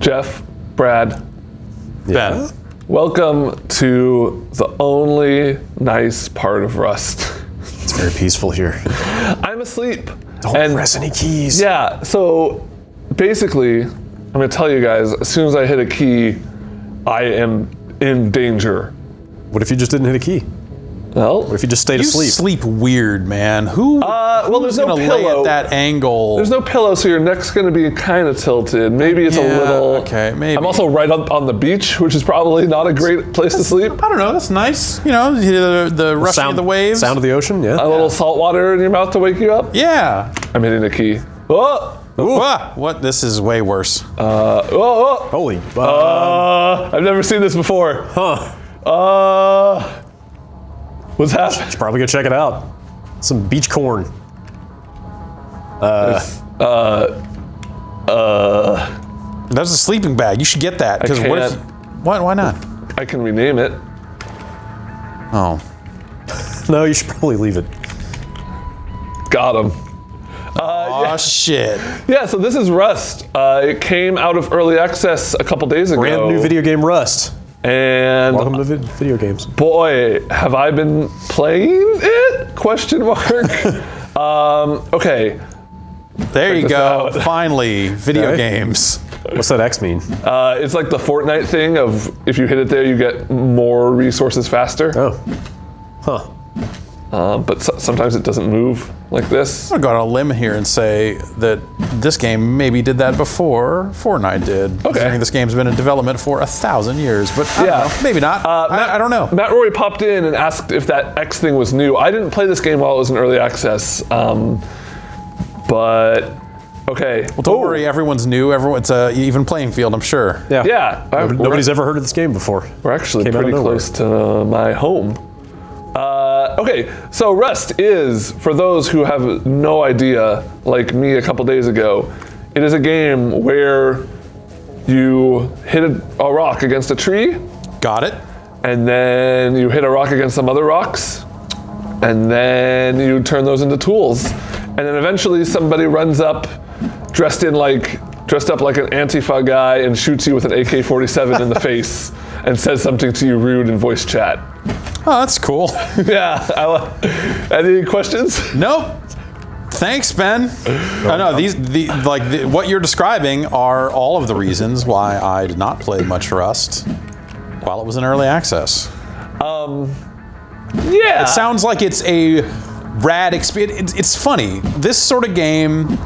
Jeff, Brad, Ben. welcome to the only nice part of Rust. It's very peaceful here. I'm asleep. Don't press any keys. Yeah, so basically, I'm gonna tell you guys, as soon as I hit a key, I am in danger. What if you just didn't hit a key? Well, What if you just stayed You asleep? sleep weird, man. Who's there's no gonna lay pillow. at that angle? There's no pillow, so your neck's gonna be kind of tilted. Maybe it's a Yeah, little. okay, maybe. I'm also right up on the beach, which is probably not a great place to sleep. I don't know. That's nice. You know, the rushing of the waves. Sound of the ocean, yeah. A little salt water in your mouth to wake you up. Yeah. I'm hitting a key. Oh! Ah, what? This is way worse. Oh! Holy. I've never seen this before. What's happening? Should probably go check it out. Some beach corn. That's a sleeping bag. You should get that. Because what if? Why not? I can rename it. Oh. No, you should probably leave it. Got him. Oh shit. Yeah, so this is Rust. It came out of early access a couple days ago. Brand new video game Rust. And Welcome to video games. boy, have I been playing it? Question mark. Okay. There you this go. out. Finally, video Okay. games. What's that X mean? It's like the Fortnite thing of if you hit it there, you get more resources faster. Oh. Huh. But sometimes it doesn't move like this. I'm going to go on a limb here and say that this game maybe did that before Fortnite did. Okay. Considering this game's been in development for 1,000 years, but I don't know. Maybe not. I don't know. Matt Rory popped in and asked if that X thing was new. I didn't play this game while it was in early access, but okay. Well, don't worry, everyone's new. It's a even playing field, I'm sure. Yeah. Yeah, Nobody's ever heard of this game before. We're actually Came out of pretty nowhere. close to my home. Okay, so Rust is, for those who have no idea, like me a couple days ago, it is a game where you hit a rock against a tree, Got it? and then you hit a rock against some other rocks, and then you turn those into tools. And then eventually somebody runs up dressed up like an Antifa guy and shoots you with an AK-47 in the face and says something to you rude in voice chat. Oh, that's cool. Yeah. Any questions? Nope. Thanks, Ben. Oh, no, what you're describing are all of the reasons why I did not play much Rust while it was in early access. Yeah. It sounds like it's a rad experience. It's funny. This sort of game,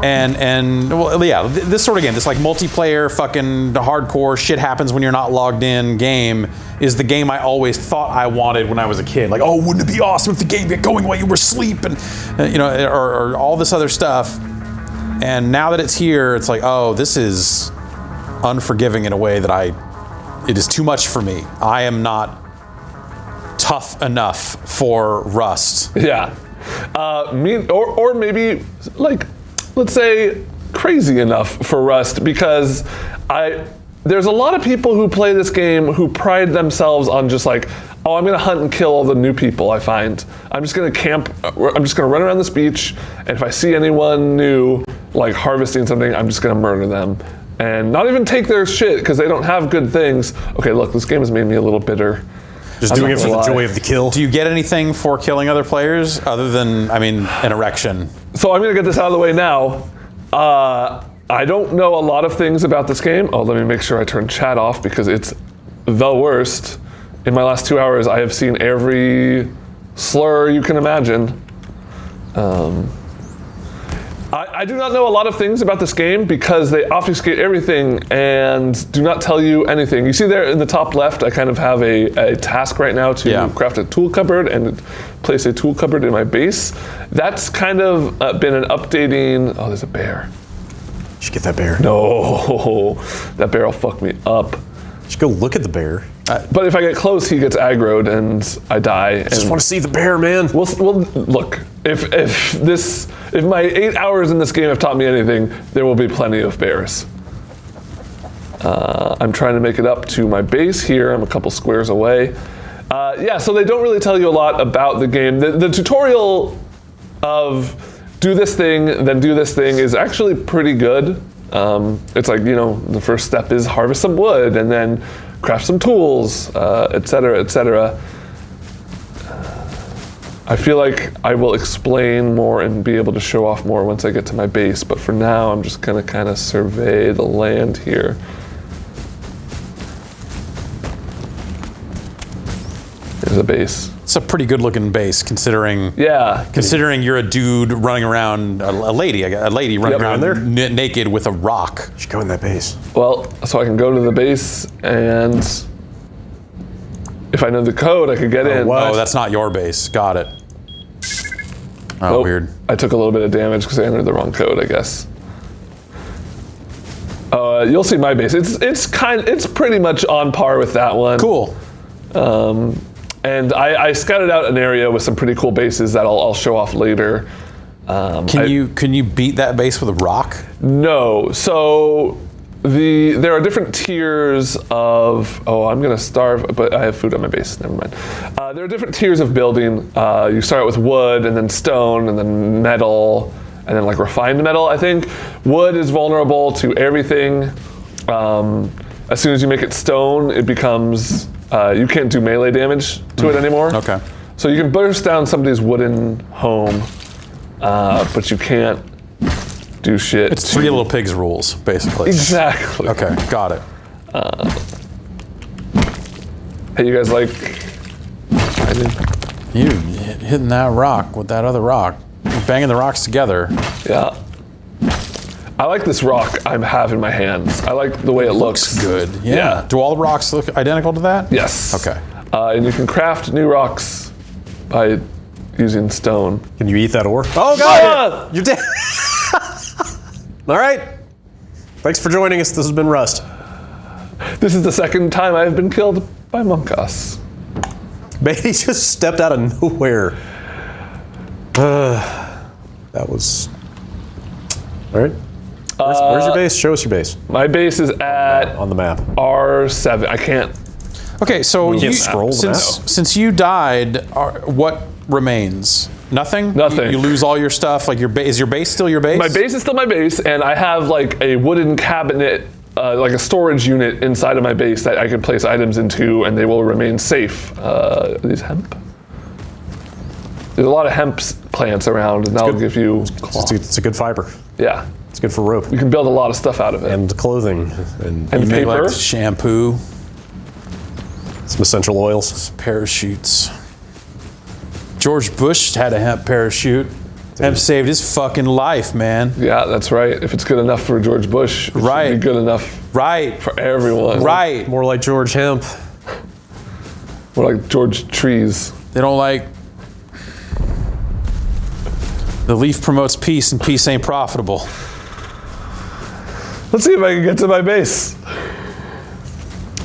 this sort of game, this like multiplayer, fucking hardcore shit happens when you're not logged in game, is the game I always thought I wanted when I was a kid. Like, oh, wouldn't it be awesome if the game got going while you were asleep, and or all this other stuff. And now that it's here, it's like, oh, this is unforgiving in a way that it is too much for me. I am not tough enough for Rust. Yeah. Or maybe like, let's say crazy enough for Rust, because there's a lot of people who play this game who pride themselves on just like, oh, I'm gonna hunt and kill all the new people I find. I'm just gonna camp, I'm just gonna run around this beach, and if I see anyone new, like harvesting something, I'm just gonna murder them. And not even take their shit, because they don't have good things. Okay, look, this game has made me a little bitter. Just doing it for the joy of the kill. Do you get anything for killing other players other than, an erection? So I'm gonna get this out of the way now. I don't know a lot of things about this game. Oh, let me make sure I turn chat off because it's the worst. In my last 2 hours, I have seen every slur you can imagine. I do not know a lot of things about this game because they obfuscate everything and do not tell you anything. You see there in the top left, I kind of have a task right now to craft a tool cupboard and place a tool cupboard in my base. That's kind of been an updating. Oh, there's a bear. You should get that bear. No, that bear will fuck me up. You should go look at the bear. But if I get close, he gets aggroed and I die. I just want to see the bear, man. Well, look. If my 8 hours in this game have taught me anything, there will be plenty of bears. I'm trying to make it up to my base here. I'm a couple squares away. So they don't really tell you a lot about the game. The tutorial of do this thing, then do this thing is actually pretty good. It's like, the first step is harvest some wood and then craft some tools, etc., etc. I feel like I will explain more and be able to show off more once I get to my base, but for now I'm just gonna kind of survey the land here. There's a base. It's a pretty good looking base considering you're a dude running around, a lady running around there. Naked with a rock. You should go in that base. Well, so I can go to the base, and if I know the code, I could get in. Oh, that's not your base. Got it. Oh, weird. I took a little bit of damage because I entered the wrong code, I guess. You'll see my base. It's pretty much on par with that one. Cool. And I scouted out an area with some pretty cool bases that I'll show off later. Can you beat that base with a rock? No. So there are different tiers of. Oh, I'm gonna starve, but I have food on my base. Never mind. There are different tiers of building. You start out with wood, and then stone, and then metal, and then like refined metal. I think wood is vulnerable to everything. As soon as you make it stone, it becomes. You can't do melee damage to it anymore. Okay. So you can burst down somebody's wooden home, but you can't do shit. It's Three Little Pigs rules, basically. Exactly. Okay, got it. Hey, you guys like? You hitting that rock with that other rock, banging the rocks together. Yeah. I like this rock I have in my hands. I like the way it looks. Good. Yeah. Do all the rocks look identical to that? Yes. Okay. And you can craft new rocks by using stone. Can you eat that ore? Oh, God! You're dead. All right. Thanks for joining us. This has been Rust. This is the second time I've been killed by Monkas. Baby just stepped out of nowhere. That was... All right. Where's your base? Show us your base. My base is at on the map. R7. I can't. Okay, so You can't scroll the map? since you died, what remains? Nothing? Nothing. You lose all your stuff? Like is your base still your base? My base is still my base, and I have like a wooden cabinet, like a storage unit inside of my base that I can place items into, and they will remain safe. Are these hemp? There's a lot of hemp plants around, and that'll give you. It's a good fiber. Yeah. It's good for rope. You can build a lot of stuff out of it. And clothing. And And Make paper. like shampoo, some essential oils. parachutes. George Bush had a hemp parachute. Hemp saved his fucking life, man. Yeah, that's right. If it's good enough for George Bush, it Right. should be good enough Right. for everyone. Right. More like George Hemp. More like George Trees. They don't like. The leaf promotes peace, and peace ain't profitable. Let's see if I can get to my base.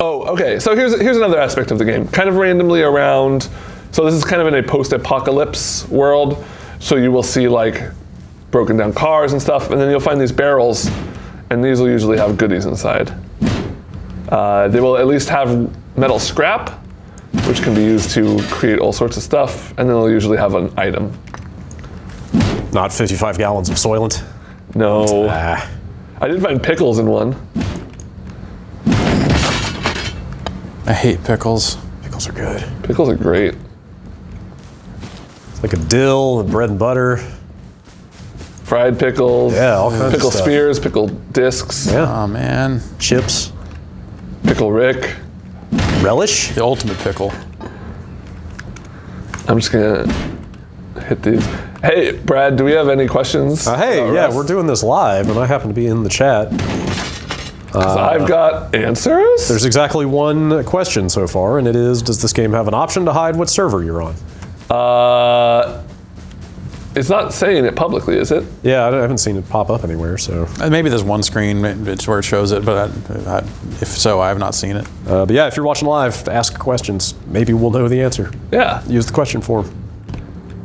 Oh, okay. So here's another aspect of the game. Kind of randomly around. So this is kind of in a post-apocalypse world. So you will see like broken down cars and stuff, and then you'll find these barrels, and these will usually have goodies inside. They will at least have metal scrap, which can be used to create all sorts of stuff, and then they'll usually have an item. Not 55 gallons of Soylent. No. Ah. I did find pickles in one. I hate pickles. Pickles are good. Pickles are great. It's like a dill and bread and butter. Fried pickles. Yeah, all kinds of Pickle stuff. spears, pickle discs, Yeah. Oh man, Chips. pickle Rick. Relish. the ultimate pickle. I'm just gonna hit these. Hey, Brad, do we have any questions? Hey, about yeah, Rust? we're doing this live, and I happen to be in the chat. 'Cause I've got answers. There's exactly one question so far, and it is, does this game have an option to hide what server you're on? It's not saying it publicly, is it? Yeah, I haven't seen it pop up anywhere, so. Maybe there's one screen it's where it shows it, but if so, I have not seen it. But yeah, if you're watching live, ask questions. Maybe we'll know the answer. Yeah, Use the question form.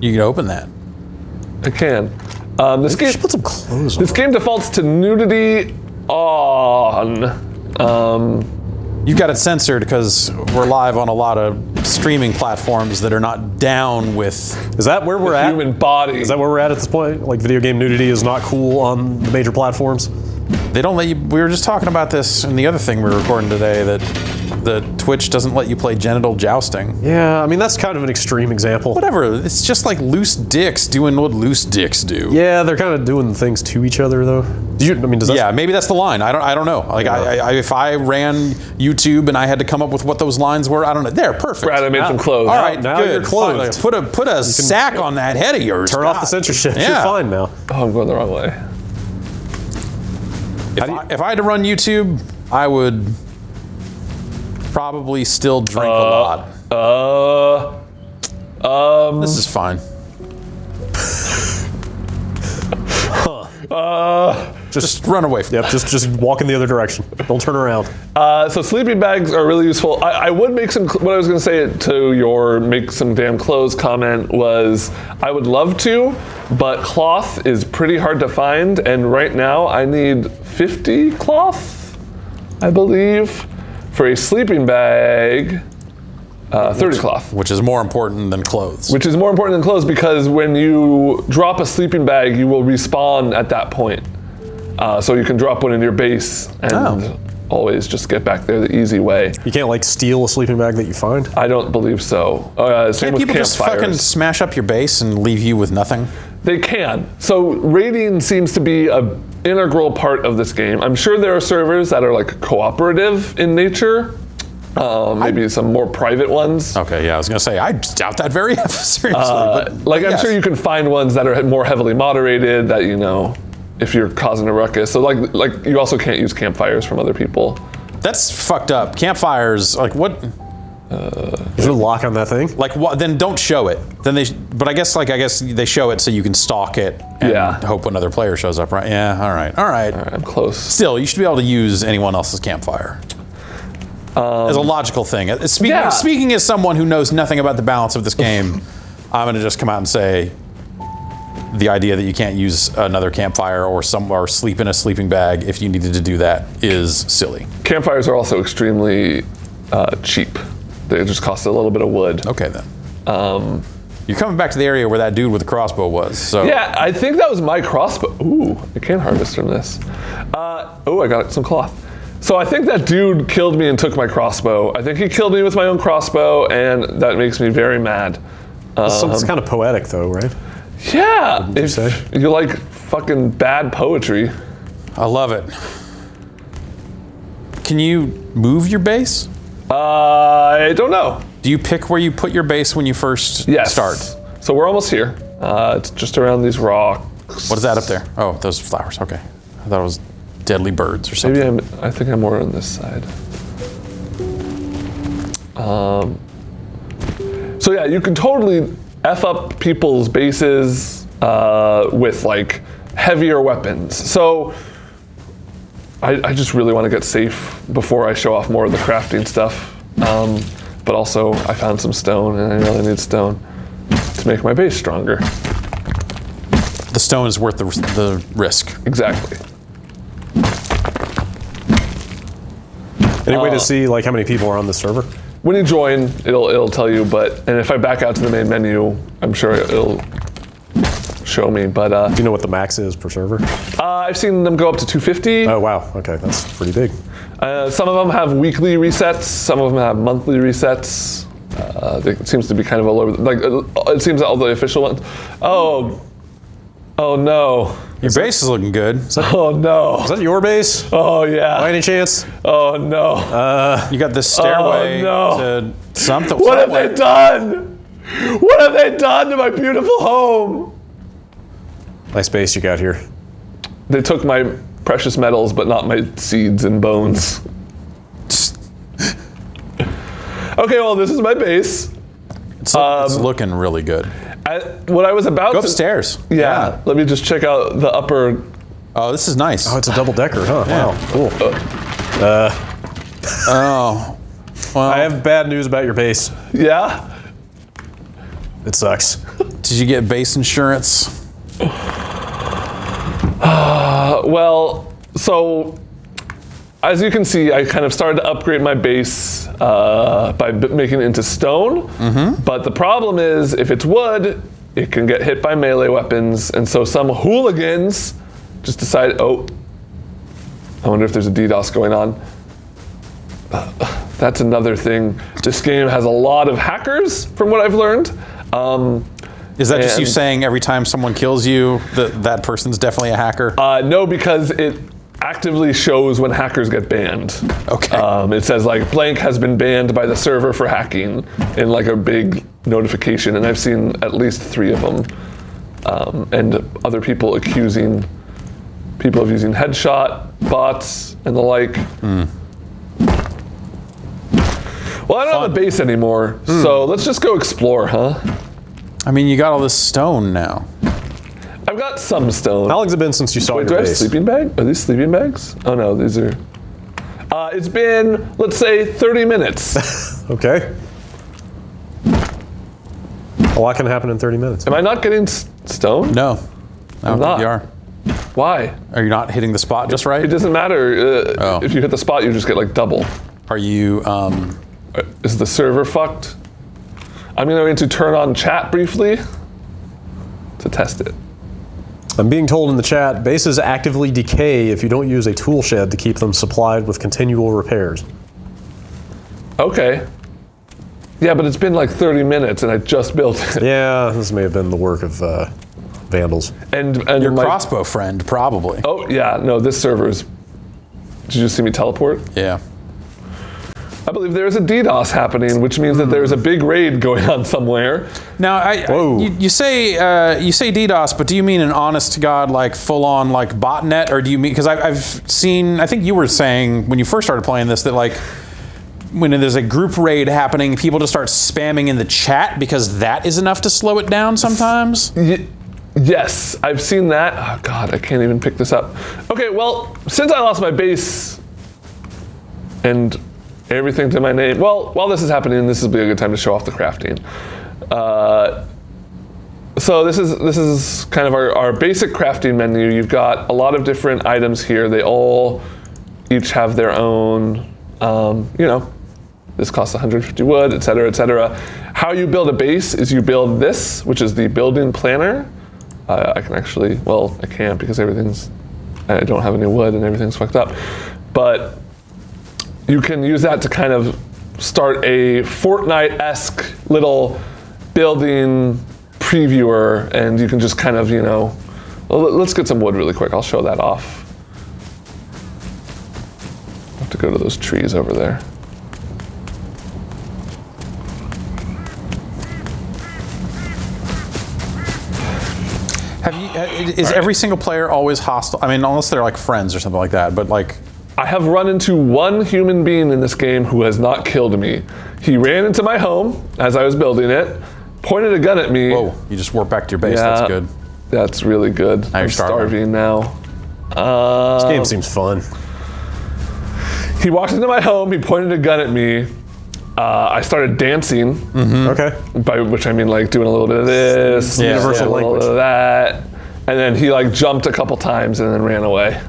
You can open that. I can. This You game. should put some clothes on. This game defaults to nudity on. You've got it censored because we're live on a lot of streaming platforms that are not down with. Is that where we're at? Human body. Is that where we're at this point? Like video game nudity is not cool on the major platforms? They don't let you. We were just talking about this in the other thing we were recording today, that the Twitch doesn't let you play genital jousting. Yeah, I mean, that's kind of an extreme example. Whatever. It's just like loose dicks doing what loose dicks do. Yeah, they're kind of doing things to each other, though. Does that? Yeah, maybe that's the line. I don't know. Like, if I ran YouTube and I had to come up with what those lines were, I don't know. There, perfect. Brad, I made some clothes. All right, now good. you're clothed. Fine. Put a sack on that head of yours. Turn off the censorship. Yeah. You're fine now. Oh, I'm going the wrong way. If I had to run YouTube, I would probably still drink a lot. This is fine. Just run away from Yep, just walk in the other direction. Don't turn around. So sleeping bags are really useful. I would make some, what I was going to say to your make some damn clothes comment was, I would love to, but cloth is pretty hard to find, and right now I need 50 cloth, I believe, for a sleeping bag. 30 cloth. Which is more important than clothes. Which is more important than clothes because when you drop a sleeping bag, you will respawn at that point. So you can drop one in your base and always just get back there the easy way. You can't like steal a sleeping bag that you find? I don't believe so. Same Can't with people just campfires. fucking smash up your base and leave you with nothing? They can. So raiding seems to be an integral part of this game. I'm sure there are servers that are like cooperative in nature. Maybe some more private ones. Okay, yeah, I was gonna say, I doubt that very seriously. I'm sure you can find ones that are more heavily moderated that, you know, if you're causing a ruckus. So like you also can't use campfires from other people. That's fucked up. Campfires, like what? Is there a lock on that thing? Like what? Then don't show it. Then but I guess they show it so you can stalk it and hope another player shows up, right? Yeah, all right. All right, I'm close. Still, you should be able to use anyone else's campfire. As a logical thing. Speaking as someone who knows nothing about the balance of this game, I'm going to just come out and say the idea that you can't use another campfire or sleep in a sleeping bag if you needed to do that is silly. Campfires are also extremely cheap. They just cost a little bit of wood. Okay then. You're coming back to the area where that dude with the crossbow was. So yeah, I think that was my crossbow. Ooh, I can harvest from this. Oh, I got some cloth. So I think that dude killed me and took my crossbow. I think he killed me with my own crossbow, and that makes me very mad. It's kind of poetic, though, right? Yeah, if you like fucking bad poetry. I love it. Can you move your base? I don't know. Do you pick where you put your base when you first start? So we're almost here. It's just around these rocks. What is that up there? Oh, those flowers. Okay. I thought it was deadly birds or something. Maybe I think I'm more on this side. So yeah, you can totally F up people's bases with like heavier weapons. So I just really want to get safe before I show off more of the crafting stuff. But also I found some stone and I really need stone to make my base stronger. The stone is worth the risk. Exactly. Any way to see like how many people are on the server? When you join, it'll tell you, and if I back out to the main menu, I'm sure it'll show me, but... Do you know what the max is per server? I've seen them go up to 250. Oh, wow. Okay, that's pretty big. Some of them have weekly resets, some of them have monthly resets. It seems to be kind of all over, it seems that all the official ones. Oh no. Your base is looking good. Oh no. Is that your base? Oh yeah. By any chance? Oh no. You got this stairway to something. What have they done? What have they done to my beautiful home? Nice base you got here. They took my precious metals, but not my seeds and bones. Okay, well, this is my base. It's looking really good. What I was about Go upstairs. Yeah, let me just check out the upper. Oh, this is nice. Oh, it's a double decker, huh? Yeah. Wow, cool. Oh. Well, I have bad news about your base. Yeah? It sucks. Did you get base insurance? Well, so as you can see, I kind of started to upgrade my base by making it into stone. Mm-hmm. But the problem is, if it's wood, it can get hit by melee weapons. And so some hooligans just decided, I wonder if there's a DDoS going on. That's another thing. This game has a lot of hackers, from what I've learned. Is that just you saying every time someone kills you, that person's definitely a hacker? No, because it actively shows when hackers get banned. Okay. It says like blank has been banned by the server for hacking in like a big notification, and I've seen at least 3 of them. And other people accusing people of using headshot bots and the like. Well, I don't have a base anymore, so let's just go explore, huh? I mean, you got all this stone now. I've got some stone. How long's it been since you saw Wait, your do I have base? sleeping bag? Are these sleeping bags? Oh no, these are. It's been, let's say, 30 minutes. Okay. A lot can happen in 30 minutes. Am I not getting stone? No. I don't not. think you are. Why? Are you not hitting the spot just right? It doesn't matter. Oh. If you hit the spot, you just get like double. Are you, Is the server fucked? I'm going to turn on chat briefly to test it. I'm being told in the chat, bases actively decay if you don't use a tool shed to keep them supplied with continual repairs. Okay. Yeah, but it's been like 30 minutes and I just built it. Yeah, this may have been the work of vandals. And your my crossbow friend, probably. Oh yeah, no, this server's. Did you just see me teleport? Yeah. I believe there's a DDoS happening, which means that there's a big raid going on somewhere. Now, you say DDoS, but do you mean an honest to God, like full on like botnet, or do you mean, because I've seen, I think you were saying when you first started playing this that like when there's a group raid happening, people just start spamming in the chat because that is enough to slow it down sometimes? Yes, I've seen that. Oh God, I can't even pick this up. Okay, well, since I lost my base and everything to my name, well, while this is happening, this will be a good time to show off the crafting. So this is kind of our basic crafting menu. You've got a lot of different items here. They all each have their own, this costs 150 wood, et cetera, et cetera. How you build a base is you build this, which is the building planner. I can actually, well, I can't because I don't have any wood and everything's fucked up. But you can use that to kind of start a Fortnite-esque little building previewer, and you can just kind of, well, let's get some wood really quick. I'll show that off. I'll have to go to those trees over there. Is every single player always hostile? I mean, unless they're like friends or something like that, but like... I have run into one human being in this game who has not killed me. He ran into my home as I was building it, pointed a gun at me. Whoa, you just warped back to your base, Yeah, that's good. That's really good. Now you're I'm starving now. This game seems fun. He walked into my home, he pointed a gun at me. I started dancing, Okay. by which I mean like doing a little bit of this, Yeah. Universal a little language. bit of that, and then he like jumped a couple times and then ran away.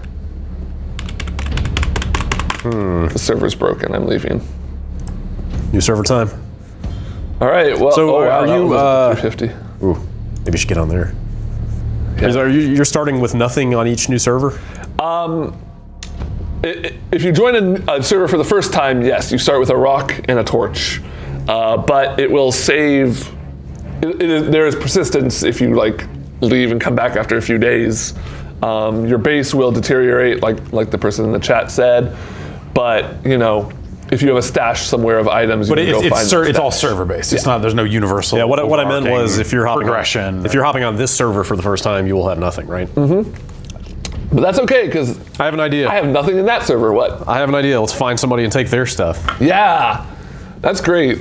The server's broken, I'm leaving. New server time. All right, well, So oh, wow, are that you, was 350. Ooh, maybe you should get on there. Yeah. You're starting with nothing on each new server? If you join a server for the first time, yes, you start with a rock and a torch. But it will save, there is persistence if you like leave and come back after a few days. Your base will deteriorate like the person in the chat said. But, if you have a stash somewhere of items, you But can go find that it's all stash. server based. It's not. There's no universal. Yeah, what I meant overarching was if you're hopping progression. if you're hopping on this server for the first time, you will have nothing, right? But that's okay, because I have an idea. I have nothing in that server. What? I have an idea. Let's find somebody and take their stuff. Yeah, that's great.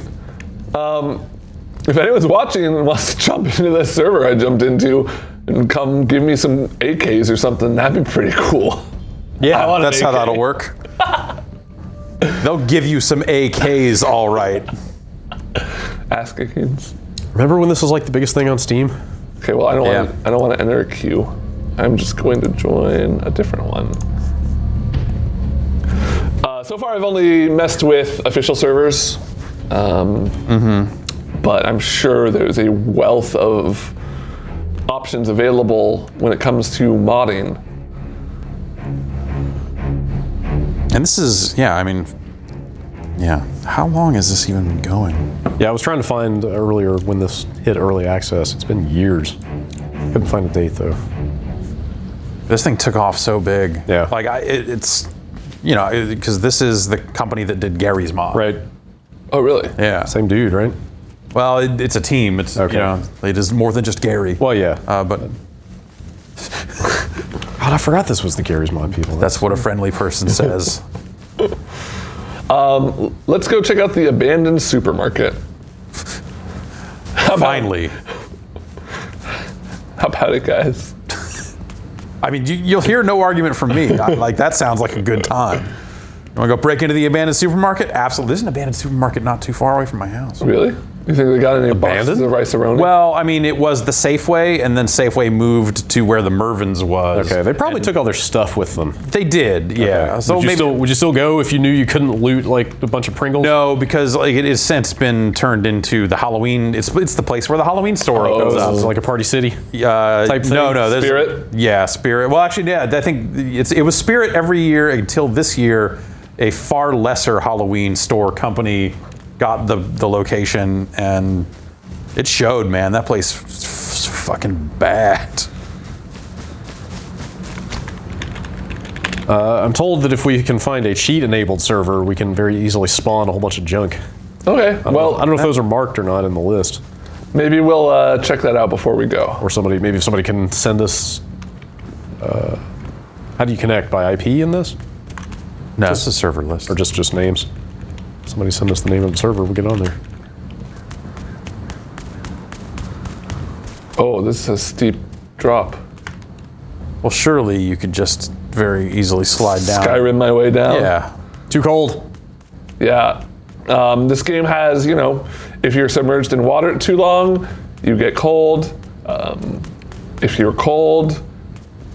If anyone's watching and wants to jump into this server I jumped into and come give me some AKs or something, that'd be pretty cool. Yeah, want an that's how AK. that'll work. They'll give you some AKs, all right. Ask Akins. Remember when this was like the biggest thing on Steam? Okay, well I Yeah. don't want to enter a queue. I'm just going to join a different one. So far I've only messed with official servers, but I'm sure there's a wealth of options available when it comes to modding. And this is, yeah, I mean, yeah. How long has this even been going? Yeah, I was trying to find earlier when this hit early access. It's been years. Couldn't find a date though. This thing took off so big. Yeah. Like, it's, you know, because this is the company that did Gary's Mod. Right. Oh, really? Yeah. Same dude, right? Well, it's a team. It's, Okay. you know, it is more than just Gary. Well, yeah. But God, I forgot this was the Gary's Mod people. that's what a friendly person says. Let's go check out the abandoned supermarket. Finally. How about it, guys? I mean, you'll hear no argument from me. Like, that sounds like a good time. You want to go break into the abandoned supermarket? Absolutely. There's an abandoned supermarket not too far away from my house. Really? You think they got any boxes Abandoned? of rice-a-roni? Well, I mean, it was the Safeway, and then Safeway moved to where the Mervyn's was. Okay, they probably took all their stuff with them. They did, yeah. Okay. So would you still go if you knew you couldn't loot like a bunch of Pringles? No, because like it has since been turned into the Halloween. It's the place where the Halloween store goes up. It's like a party city. Type thing? No, there's Spirit? Yeah, Spirit. Well, actually, yeah. I think it was Spirit every year until this year. A far lesser Halloween store company got the location, and it showed. Man, that place was fucking bad. I'm told that if we can find a cheat-enabled server, we can very easily spawn a whole bunch of junk. Okay, I don't know if those are marked or not in the list. maybe we'll check that out before we go. Or maybe if somebody can send us. How do you connect, by IP in this? No, it's a server list. Or just names? Somebody send us the name of the server, we'll get on there. Oh, this is a steep drop. Well, surely you could just very easily slide down. Skyrim my way down. Yeah. Too cold. Yeah. This game has, you know, if you're submerged in water too long, you get cold. If you're cold,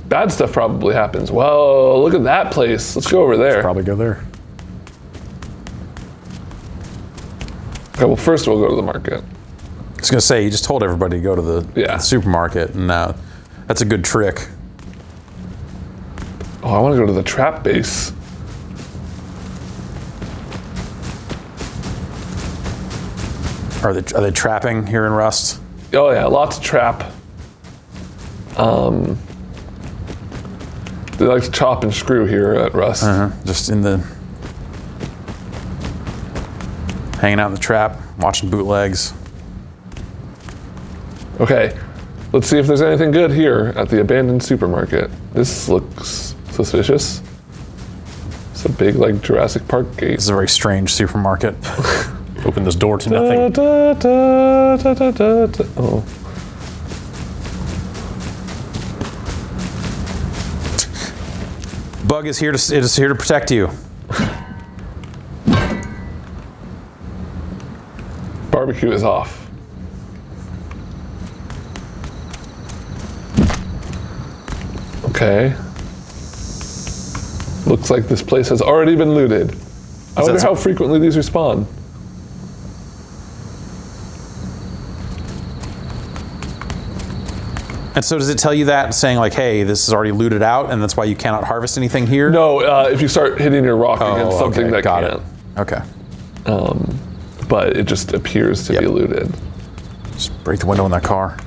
bad stuff probably happens. Whoa, look at that place. Let's go over there. Probably go there. Okay, well, first we'll go to the market. I was gonna say, you just told everybody to go to the supermarket, and that's a good trick. Oh, I want to go to the trap base. Are they trapping here in Rust? Oh yeah, lots of trap. They like to chop and screw here at Rust. Just in the hanging out in the trap, watching bootlegs. Okay, let's see if there's anything good here at the abandoned supermarket. This looks suspicious. It's a big, like, Jurassic Park gate. This is a very strange supermarket. Open this door to nothing. Oh. Bug is here to protect you. Barbecue is off. Okay. Looks like this place has already been looted. I wonder how frequently these respawn. And so does it tell you that, saying like, hey, this is already looted out, and that's why you cannot harvest anything here? No, if you start hitting your rock against something okay, that got can't. it. Okay. But it just appears to be looted. Just break the window in that car.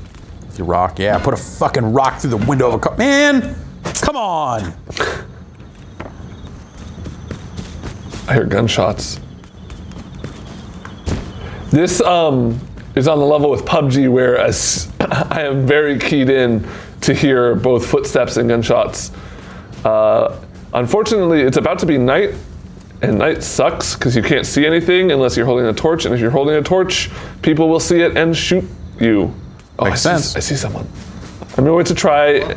With your rock. Yeah, put a fucking rock through the window of a car. Man, come on. I hear gunshots. This is on the level with PUBG, where I am very keyed in to hear both footsteps and gunshots. Unfortunately, it's about to be night, and night sucks because you can't see anything unless you're holding a torch, and if you're holding a torch, people will see it and shoot you. Oh, Makes sense. I see someone. I'm going to try.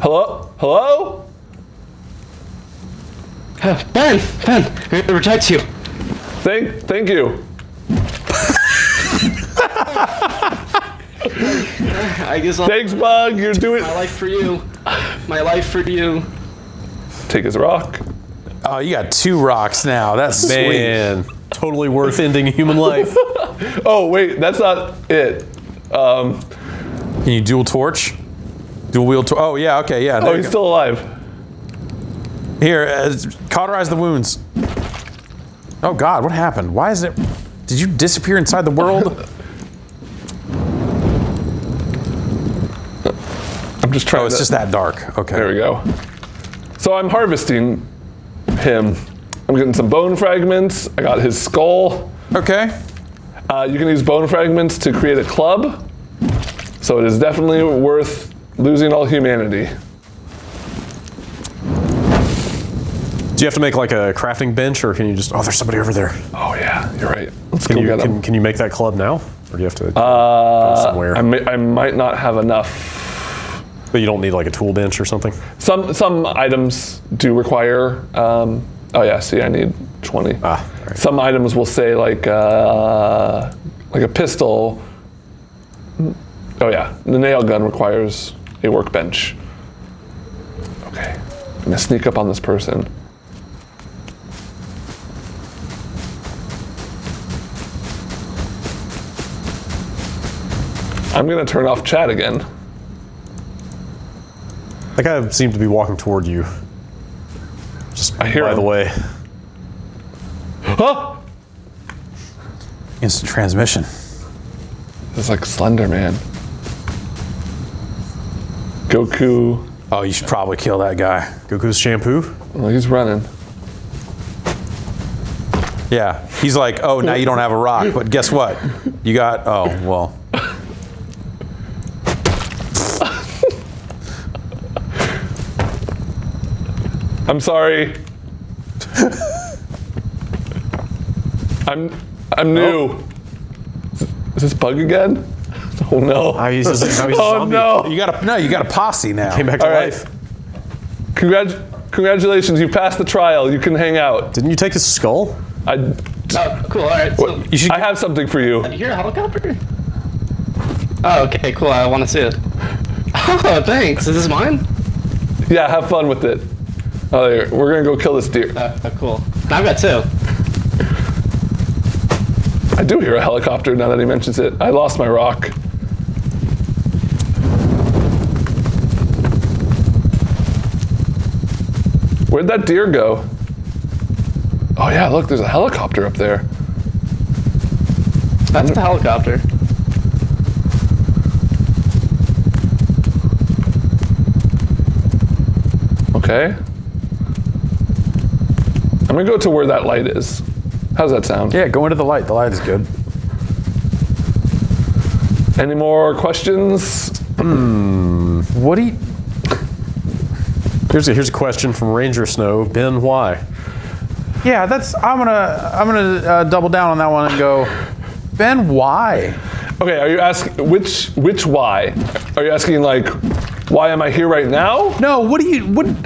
Hello? Hello? Ben, I'm here to protect you. Thank you. I guess I'll Thanks, Bug. You're doing. my life for you. My life for you. Take his rock. Oh, you got 2 rocks now. That's sweet. Man, totally worth ending human life. Oh wait, that's not it. Can you dual torch? Dual wheel torch? Oh, yeah, okay, yeah. Oh, he's still alive. Here, cauterize the wounds. Oh God, what happened? Why is it? Did you disappear inside the world? I'm just trying. Oh, it's just that dark. Okay. There we go. So I'm harvesting him. I'm getting some bone fragments. I got his skull. Okay. You can use bone fragments to create a club. So it is definitely worth losing all humanity. Do you have to make like a crafting bench, or can you just? Oh, there's somebody over there. Oh yeah, you're right. Let's Can go you get him. can you make that club now, or do you have to go somewhere? I might not have enough. But you don't need like a tool bench or something. Some items do require. Oh yeah, see, I need 20. All right. Some items will say like a pistol. Oh yeah, the nail gun requires a workbench. Okay, I'm gonna sneak up on this person. I'm gonna turn off chat again. That guy seemed to be walking toward you. Just I hear by him. the way. Oh! Instant transmission. This is like Slender Man. Goku. Oh, you should probably kill that guy. Goku's shampoo. Well, he's running. Yeah. He's like, oh, now you don't have a rock, but guess what? You got. Oh, well. I'm sorry. I'm new. Oh. Is this Bug again? Oh no. Now he's a oh zombie. no. You got a posse now. Came back to All right. life. Congratulations, you passed the trial. You can hang out. Didn't you take his skull? Oh, cool. All right. So, I have something for you. you hear a helicopter? Oh, okay, cool. I want to see it. Oh, thanks. Is this mine? Yeah, have fun with it. Oh, there. We're gonna go kill this deer. Cool. I've got two. I do hear a helicopter now that he mentions it. I lost my rock. Where'd that deer go? Oh yeah, look, there's a helicopter up there. That's the helicopter. Okay. I'm gonna go to where that light is. How's that sound? Yeah, go into the light. The light is good. Any more questions? What do you. Here's a question from Ranger Snow. Ben, why? Yeah, I'm gonna double down on that one and go, Ben, why? Okay, are you asking which why? Are you asking like, why am I here right now? No,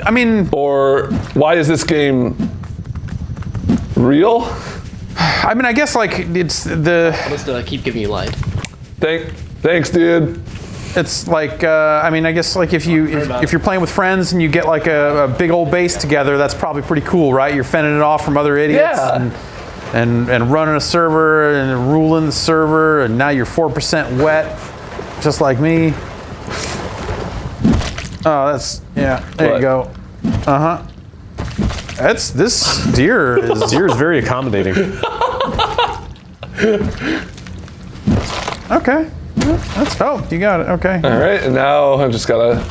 I mean, Or why is this game real? I guess like it's the. Let's keep giving you light. Thanks, dude. It's like I guess like if you're playing with friends and you get like a big old base together, that's probably pretty cool, right? You're fending it off from other idiots. Yeah. And running a server and ruling the server, and now you're 4% wet, just like me. Oh, that's there What? you go. This deer is Very accommodating. okay. That's you got it. Okay. All right, and now I just gotta.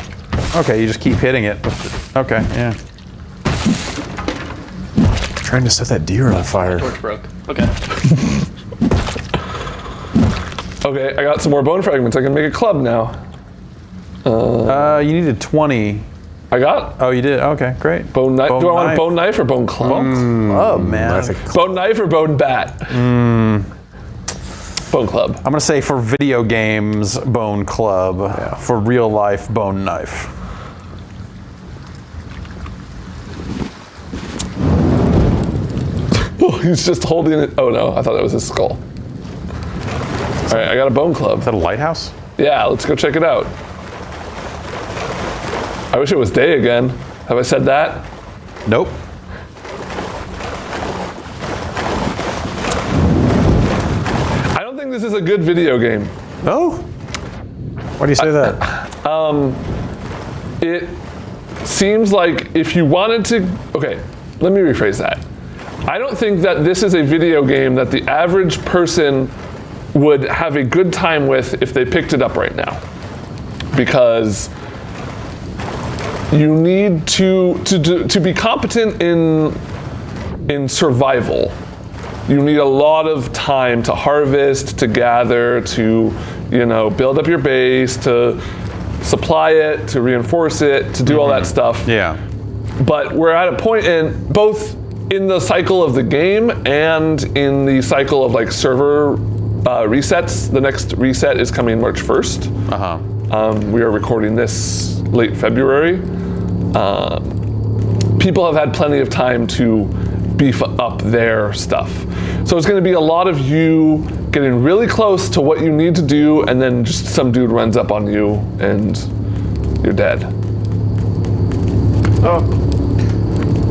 Okay, you just keep hitting it. Okay, yeah. Trying to set that deer on fire. Torch broke. Okay. Okay, I got some more bone fragments. I can make a club now. You needed 20. I got Oh, you did. Okay, great. bone knife. Bone Do I want a knife. bone knife or bone club? Oh man. I think Bone knife or bone bat? Bone club. I'm gonna say for video games, bone club. For real life, bone knife. Oh, he's just holding it. Oh no, I thought that was his skull. All right, I got a bone club. Is that a lighthouse? Yeah, let's go check it out. I wish it was day again. Have I said that? Nope. I don't think this is a good video game. No? Why do you say that? seems like if you wanted to, okay, let me rephrase that. I don't think that this is a video game that the average person would have a good time with if they picked it up right now. Because you need to be competent in survival. You need a lot of time to harvest, to gather, to build up your base, to supply it, to reinforce it, to do all that stuff. Yeah. But we're at a point in both in the cycle of the game and in the cycle of like server resets. The next reset is coming March 1st. We are recording this late February. People have had plenty of time to beef up their stuff. So it's going to be a lot of you getting really close to what you need to do, and then just some dude runs up on you and you're dead.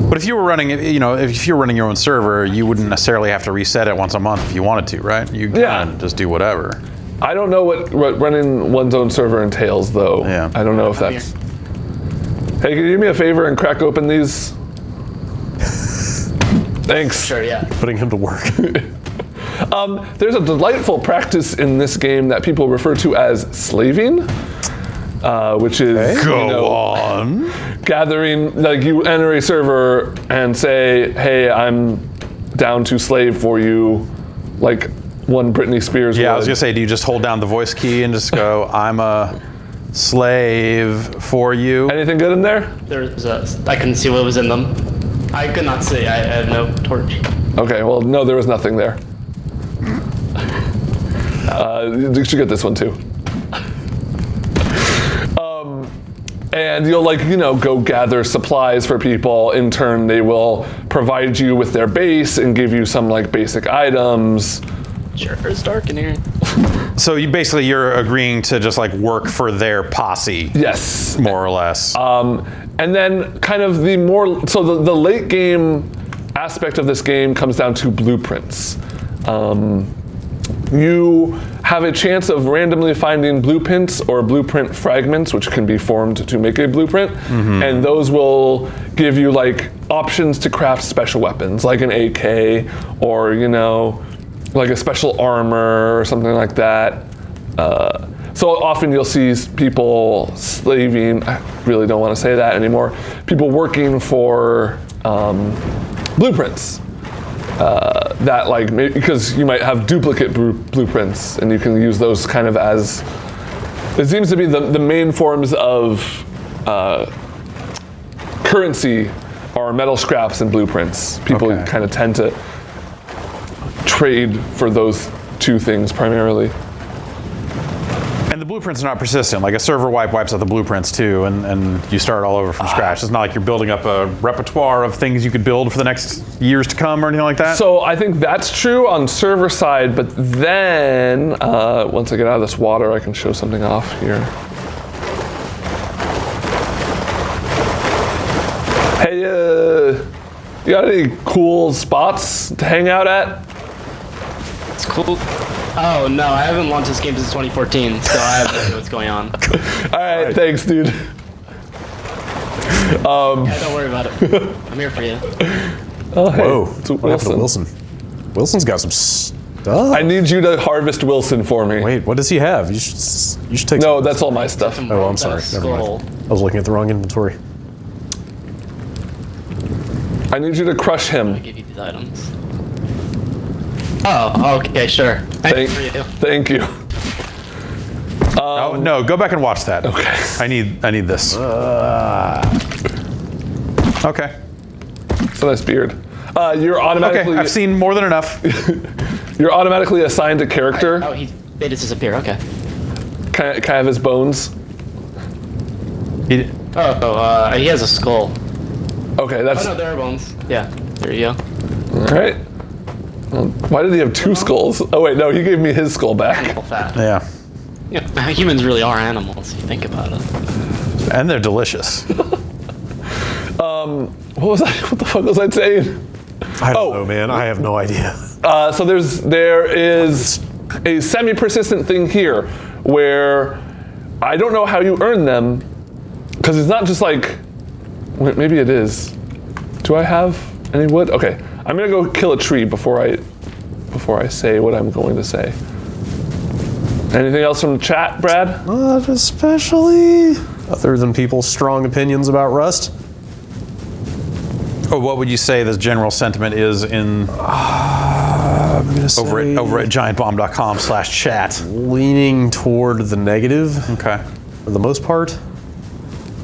But if you were running, if you're running your own server, you wouldn't necessarily have to reset it once a month if you wanted to, right? You can just do whatever. I don't know what running one's own server entails, though. Yeah. I don't know if that's... Hey, can you do me a favor and crack open these? Thanks. Sure, yeah. Putting him to work. There's a delightful practice in this game that people refer to as slaving, which is gathering. Like you enter a server and say, "Hey, I'm down to slave for you," like one Britney Spears. Yeah, would. I was gonna say, do you just hold down the voice key and just go, "I'm a slave for you"? Anything good in there? I couldn't see what was in them. I could not see. I had no torch. Okay, well, no, there was nothing there. You should get this one too. And you'll go gather supplies for people. In turn, they will provide you with their base and give you some basic items. Sure, it's dark in here. So you're agreeing to just work for their posse. Yes. More or less. And then kind of the late game aspect of this game comes down to blueprints. You have a chance of randomly finding blueprints or blueprint fragments, which can be formed to make a blueprint, and those will give you options to craft special weapons, like an AK or like a special armor or something like that. So often you'll see people slaving, I really don't want to say that anymore, people working for blueprints. Because you might have duplicate blueprints and you can use those kind of as, it seems to be the main forms of currency are metal scraps and blueprints. People kind of tend to trade for those two things primarily. And the blueprints are not persistent. Like a server wipes out the blueprints too, and you start all over from scratch. It's not like you're building up a repertoire of things you could build for the next years to come or anything like that. So I think that's true on server side, but then once I get out of this water, I can show something off here. Hey, you got any cool spots to hang out at? It's cool. Oh no, I haven't launched this game since 2014, so I have no idea what's going on. All right, thanks, dude. Yeah, don't worry about it. I'm here for you. Oh, hey, Whoa, it's what happened to Wilson? Wilson's got some stuff. I need you to harvest Wilson for me. Wait, what does he have? You should take No, some. that's all my stuff. Oh, I'm sorry. Never mind. I was looking at the wrong inventory. I need you to crush I'll him. give you these items. Oh, okay, sure. Thank you. Oh, no, go back and watch that. Okay. I need this. Okay. It's a nice beard. You're automatically. Okay, I've seen more than enough. You're automatically assigned a character. Oh, they just disappear. Okay. Can I have his bones? He He has a skull. Okay, that's Oh no, there are bones. Yeah, there you go. all right. Well, why did he have two skulls? Oh wait, no, he gave me his skull back. Animal fat. Yeah. Yeah, humans really are animals if you think about it. And they're delicious. What the fuck was I saying? I don't know, man. I have no idea. So there is a semi-persistent thing here where I don't know how you earn them, because it's not just Wait, maybe it is. Do I have any wood? Okay, I'm gonna go kill a tree before I say what I'm going to say. Anything else from the chat, Brad? Not especially. Other than people's strong opinions about Rust. Oh, what would you say the general sentiment is in I'm gonna say over at giantbomb.com/chat? leaning toward the negative Okay. for the most part.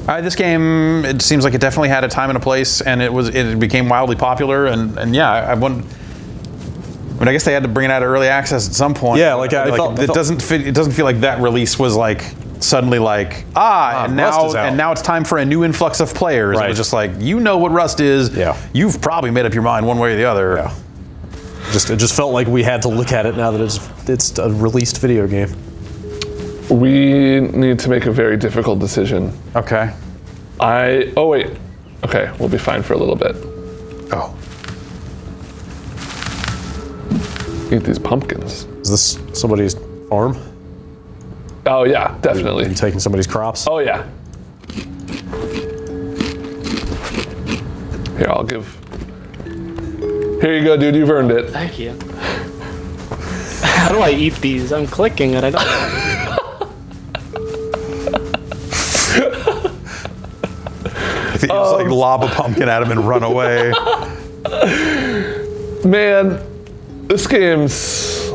This game, it seems like it definitely had a time and a place, and it became wildly popular, and yeah, I wouldn't. I mean, I guess they had to bring it out of early access at some point. Yeah, like I felt- it doesn't feel like that release was like suddenly like and Rust is out. now it's time for a new influx of players. It Right. was just like, you know what Rust is. Yeah. You've probably made up your mind one way or the other. Yeah. It just felt like we had to look at it now that it's a released video game. We need to make a very difficult decision. Okay. Oh wait. Okay, we'll be fine for a little bit. Oh. Eat these pumpkins. Is this somebody's farm? Oh yeah, Are definitely. you taking somebody's crops? Oh yeah. Here, I'll give. Here you go, dude. You've earned it. Thank you. How do I eat these? I'm clicking and I don't. You just like lob a pumpkin at him and run away. Man, this game's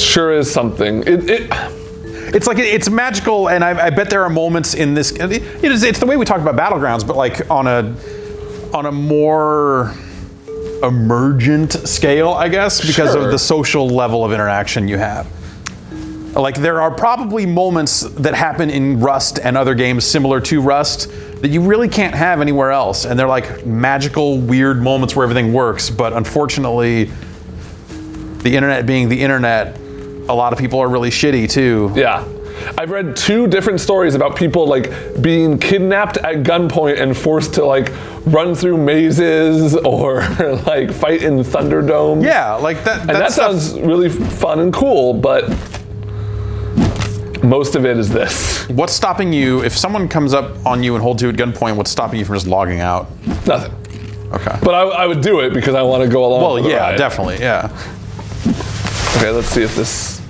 sure is something. It's like it's magical, and I bet there are moments in this. It's the way we talk about Battlegrounds, but like on a more emergent scale, I guess, because of the social level of interaction you have. Like there are probably moments that happen in Rust and other games similar to Rust that you really can't have anywhere else, and they're like magical, weird moments where everything works. But unfortunately, the internet being the internet, a lot of people are really shitty too. Yeah. I've read 2 different stories about people like being kidnapped at gunpoint and forced to like run through mazes or like fight in Thunderdome. Yeah, like that. And that sounds really fun and cool, but most of it is this. What's stopping you if someone comes up on you and holds you at gunpoint? What's stopping you from just logging out? Nothing. Okay. But I would do it because I want to go along. Well, for the yeah, ride. definitely, yeah. Okay, let's see if this.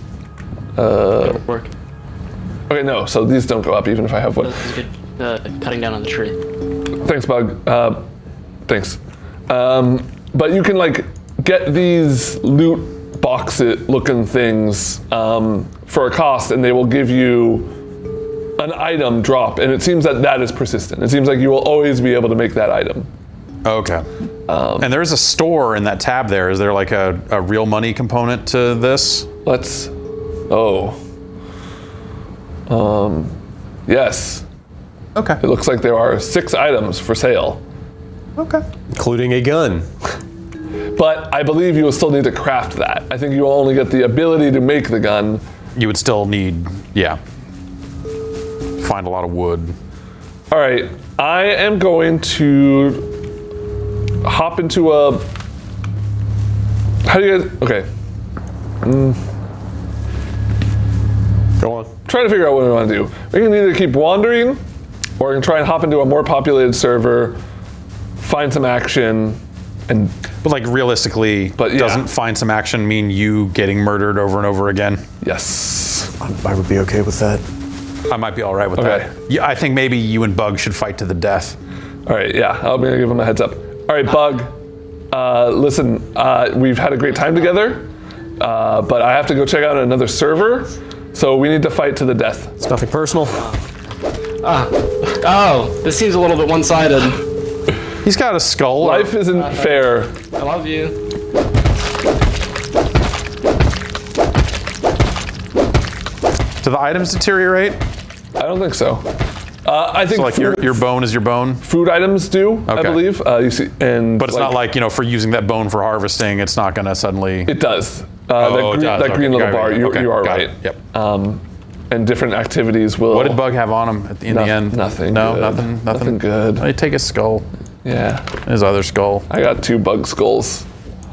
Work. Okay, no. So these don't go up even if I have wood. This is good. Cutting down on the tree. Thanks, Bug. Thanks. But you can like get these loot box-looking things for a cost, and they will give you an item drop. And it seems that is persistent. It seems like you will always be able to make that item. Okay. And there's a store in that tab there. Is there like a real money component to this? Let's. Yes. Okay. It looks like there are 6 items for sale. Okay. Including a gun. But I believe you will still need to craft that. I think you will only get the ability to make the gun. You would still need, yeah. Find a lot of wood. All right, I am going to hop into a. How do you guys? Okay. Go on. Trying to figure out what we want to do. We can either keep wandering, or we can try and hop into a more populated server, find some action, and. But like realistically, But yeah. doesn't find some action mean you getting murdered over and over again? Yes. I would be okay with that. I might be all right with Okay. that. Yeah, I think maybe you and Bug should fight to the death. All right, yeah, I'm gonna give him a heads up. All right, Bug, listen, we've had a great time together, but I have to go check out another server, so we need to fight to the death. It's nothing personal. Oh, this seems a little bit one-sided. He's got a skull. Life isn't fair. I love you. Do the items deteriorate? I don't think so. I think So like your bone is your bone? food items do, I Okay. believe. You see, and But it's not like, for using that bone for harvesting, it's not going to suddenly... it does. Oh, it does. That Okay, green little got it. bar. You Okay, are got right. it. Yep. And different activities will. What did Bug have on him in the end? Nothing. No, good. nothing. Nothing good. I take his skull, Yeah, his other skull. I got 2 bug skulls.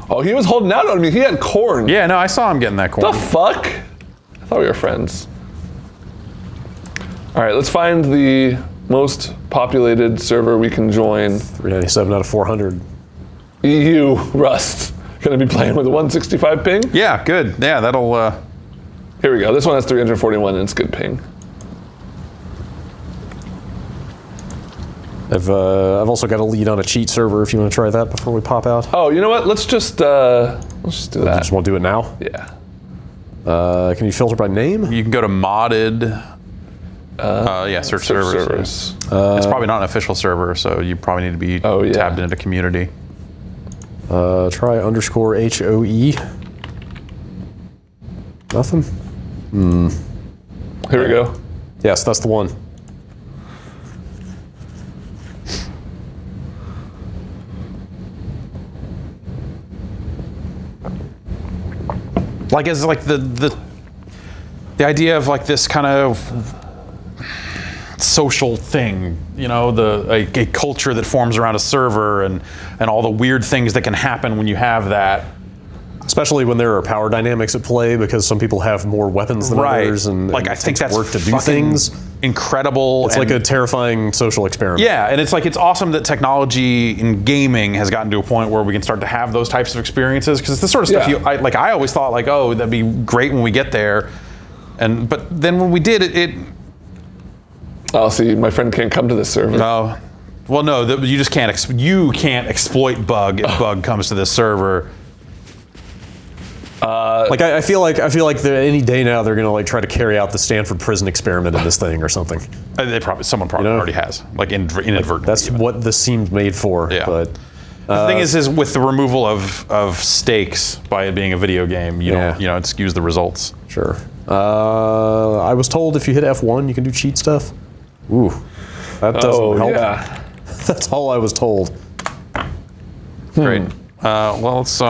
Oh, he was holding out on me. He had corn. Yeah, no, I saw him getting that corn. The fuck? I thought we were friends. All right, let's find the most populated server we can join. 397 out of 400. EU Rust. Going to be playing with a 165 ping. Yeah, good. Yeah, that'll. Here we go. This one has 341 and it's good ping. I've also got a lead on a cheat server if you want to try that before we pop out. Oh, you know what? Let's just do that. You just want to do it now? Yeah. Can you filter by name? You can go to modded. Search servers. It's probably not an official server, so you probably need to be tabbed into community. Try _HOE. Nothing? Here we go. Yes, that's the one. Like as like the idea of like this kind of social thing, you know, a culture that forms around a server and all the weird things that can happen when you have that. Especially when there are power dynamics at play, because some people have more weapons than others, and like I think that's work to do things. Incredible. It's like a terrifying social experiment. Yeah, and it's awesome that technology in gaming has gotten to a point where we can start to have those types of experiences, because it's the sort of stuff I always thought like, oh, that'd be great when we get there, but then when we did it. Oh, see, my friend can't come to this server. No, well, no, you just can't. You can't exploit bug if bug comes to this server. Like I feel like any day now they're gonna like try to carry out the Stanford prison experiment in this thing or something. Someone probably already has, like inadvertently. That's what this seemed made for. Yeah. But the thing is with the removal of stakes by it being a video game, you don't, it skews the results. Sure. I was told if you hit F1, you can do cheat stuff. Ooh, that doesn't help. Yeah. That's all I was told. Great. Well, it's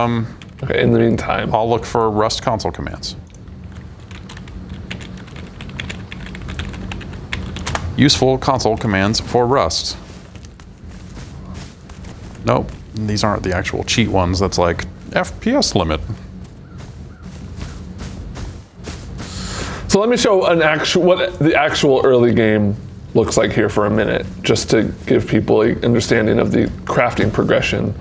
Okay. In the meantime, I'll look for Rust console commands. Useful console commands for Rust. Nope, these aren't the actual cheat ones. That's like FPS limit. so let me show what the actual early game looks like here for a minute, just to give people an understanding of the crafting progression.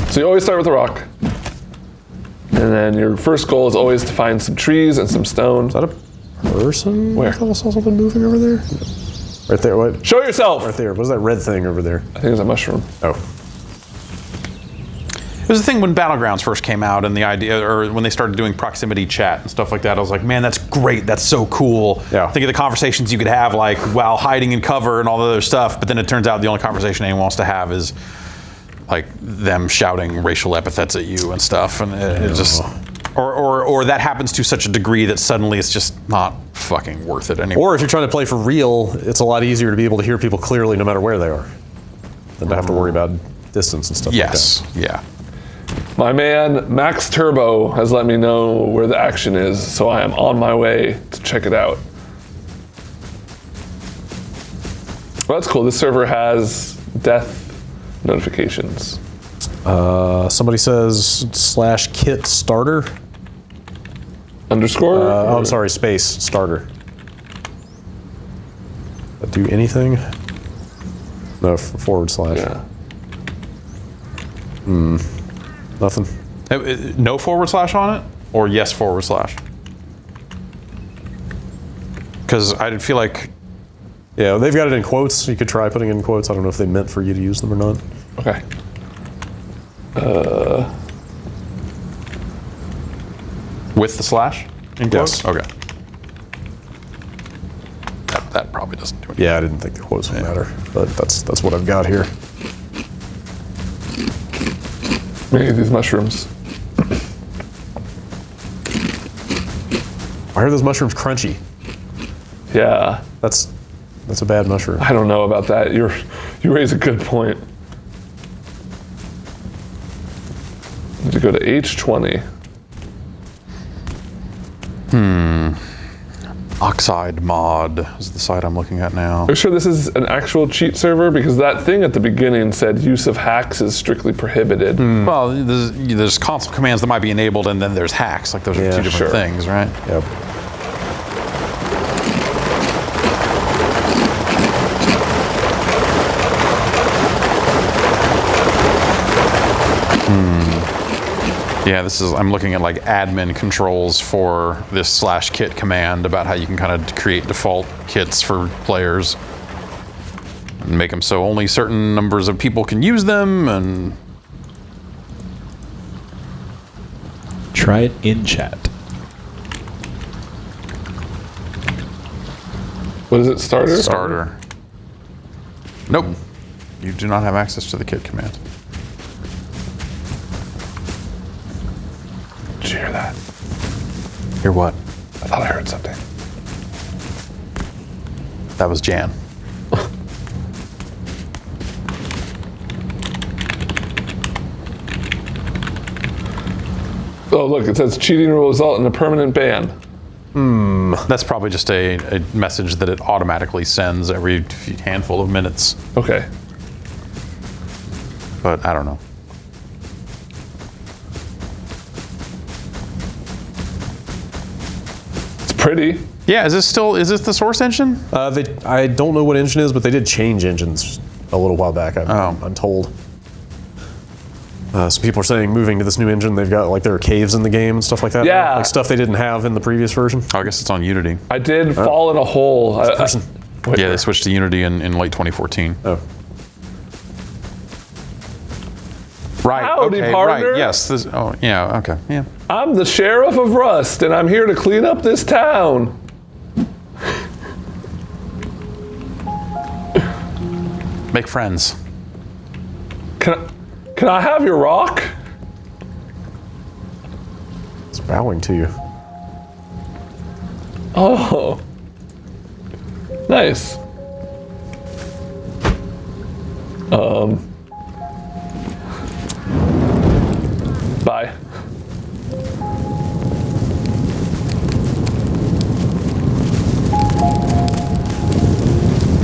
So you always start with a rock, and then your first goal is always to find some trees and some stone. Is that a person? Where? I thought I saw something moving over there. Right there. What? Show yourself! Right there. What's that red thing over there? I think it's a mushroom. Oh. It was the thing when Battlegrounds first came out, and the idea, or when they started doing proximity chat and stuff like that, I was like, man, that's great, that's so cool. Yeah. Think of the conversations you could have, like, while hiding in cover and all the other stuff, but then it turns out the only conversation anyone wants to have is, like, them shouting racial epithets at you and stuff, and it just... Or that happens to such a degree that suddenly it's just not fucking worth it anymore. Or if you're trying to play for real, it's a lot easier to be able to hear people clearly no matter where they are, than to have to worry about distance and stuff Yes, like that. yeah. My man, Max Turbo, has let me know where the action is, so I am on my way to check it out. Well, that's cool. This server has death notifications. Somebody says /kit starter. Underscore? I'm sorry, space starter. Do anything? No, /. Yeah. Nothing. No / on it? Or yes /? Because I feel like... Yeah, they've got it in quotes. You could try putting it in quotes. I don't know if they meant for you to use them or not. Okay. With the / in quotes? Yes. Okay. That probably doesn't do anything. Yeah, I didn't think the quotes would matter, but that's what I've got here. Maybe these mushrooms. I heard those mushrooms crunchy. Yeah. That's a bad mushroom. I don't know about that. You raise a good point. Need to go to H20. Oxide Mod is the site I'm looking at now. Are you sure this is an actual cheat server? Because that thing at the beginning said use of hacks is strictly prohibited. Well, there's console commands that might be enabled, and then there's hacks. Like those are two different things, right? Yep. Yeah, I'm looking at like admin controls for this /kit command about how you can kind of create default kits for players and make them so only certain numbers of people can use them. And Try it in chat. What is it? Starter? starter. Nope. You do not have access to the kit command. Did you hear that? Hear what? I thought I heard something. That was Jan. Oh, look, it says cheating will result in a permanent ban. That's probably just a message that it automatically sends every handful of minutes, Okay. but I don't know. It's pretty. Yeah, is this the source engine? I don't know what engine is, but they did change engines a little while back. I'm told. Some people are saying moving to this new engine, they've got like there are caves in the game and stuff like that. Yeah. Like stuff they didn't have in the previous version. Oh, I guess it's on Unity. I did fall in a hole. Wait, Yeah, they switched to Unity in late 2014. Oh. Right. Howdy, okay. partner. Right. Yes. Oh, yeah. Okay. Yeah. I'm the sheriff of Rust, and I'm here to clean up this town. Make friends. Can I have your rock? It's bowing to you. Oh. Nice. Bye.